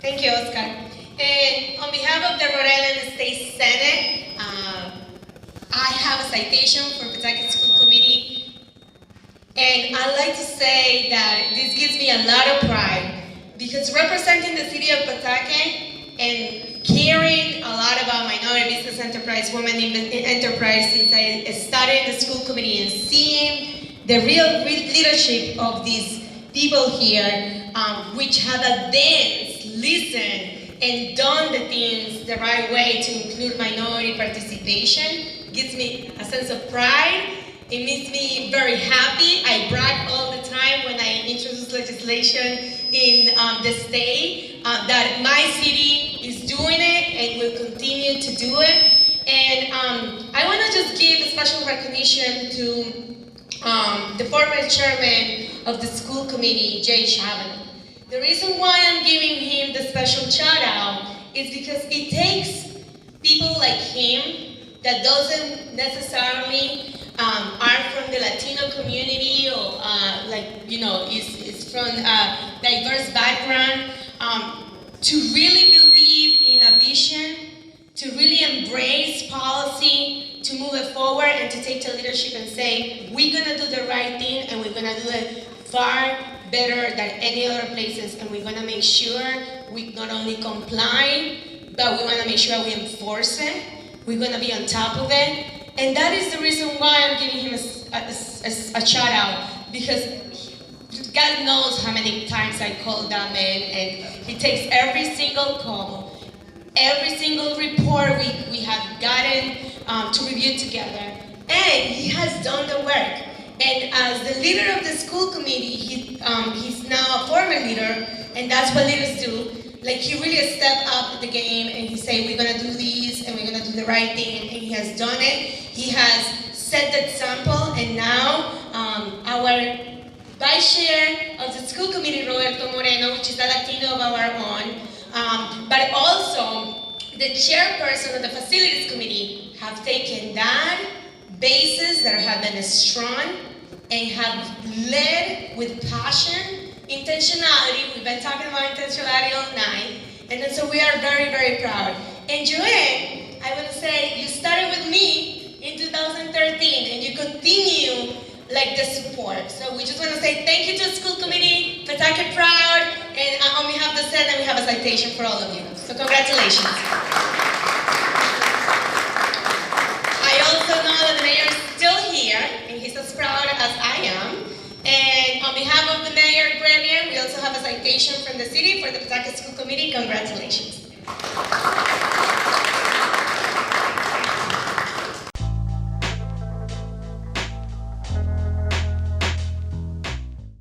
Thank you, Oscar. And on behalf of the Rhode Island State Senate, I have a citation for Pawtucket School Committee. And I'd like to say that this gives me a lot of pride because representing the city of Pawtucket and caring a lot about minority business enterprise, women in enterprise since I started in the school committee and seeing the real leadership of these people here, which have advanced, listened, and done the things the right way to include minority participation, gives me a sense of pride. It makes me very happy. I brag all the time when I introduce legislation in the state that my city is doing it and will continue to do it. And I want to just give a special recognition to the former chairman of the school committee, Jay Chavano. The reason why I'm giving him the special shout out is because it takes people like him that doesn't necessarily are from the Latino community or is from a diverse background to really believe in a vision, to really embrace policy, to move it forward and to take the leadership and say, we're gonna do the right thing and we're gonna do it far better than any other places, and we're gonna make sure we not only comply, but we wanna make sure we enforce it. We're gonna be on top of it. And that is the reason why I'm giving him a shout out, because God knows how many times I called that man, and he takes every single call, every single report we have gotten to review together, and he has done the work. And as the leader of the school committee, he's now a former leader, and that's what leaders do. Like, he really stepped up the game and he said, we're gonna do this and we're gonna do the right thing, and he has done it. He has set the example, and now our vice chair of the school committee, Roberto Moreno, which is a Latino of our own, but also the chairperson of the facilities committee, have taken that basis that have been strong and have led with passion, intentionality. We've been talking about intentionality all night, and so we are very, very proud. And Joanne, I want to say, you started with me in 2013, and you continue like the support. So we just want to say thank you to the school committee, Pawtucket proud, and on behalf of the Senate, we have a citation for all of you. So congratulations. I also know that the mayor is still here, and he's as proud as I am. And on behalf of the mayor, Gremian, we also have a citation from the city for the Pawtucket School Committee. Congratulations.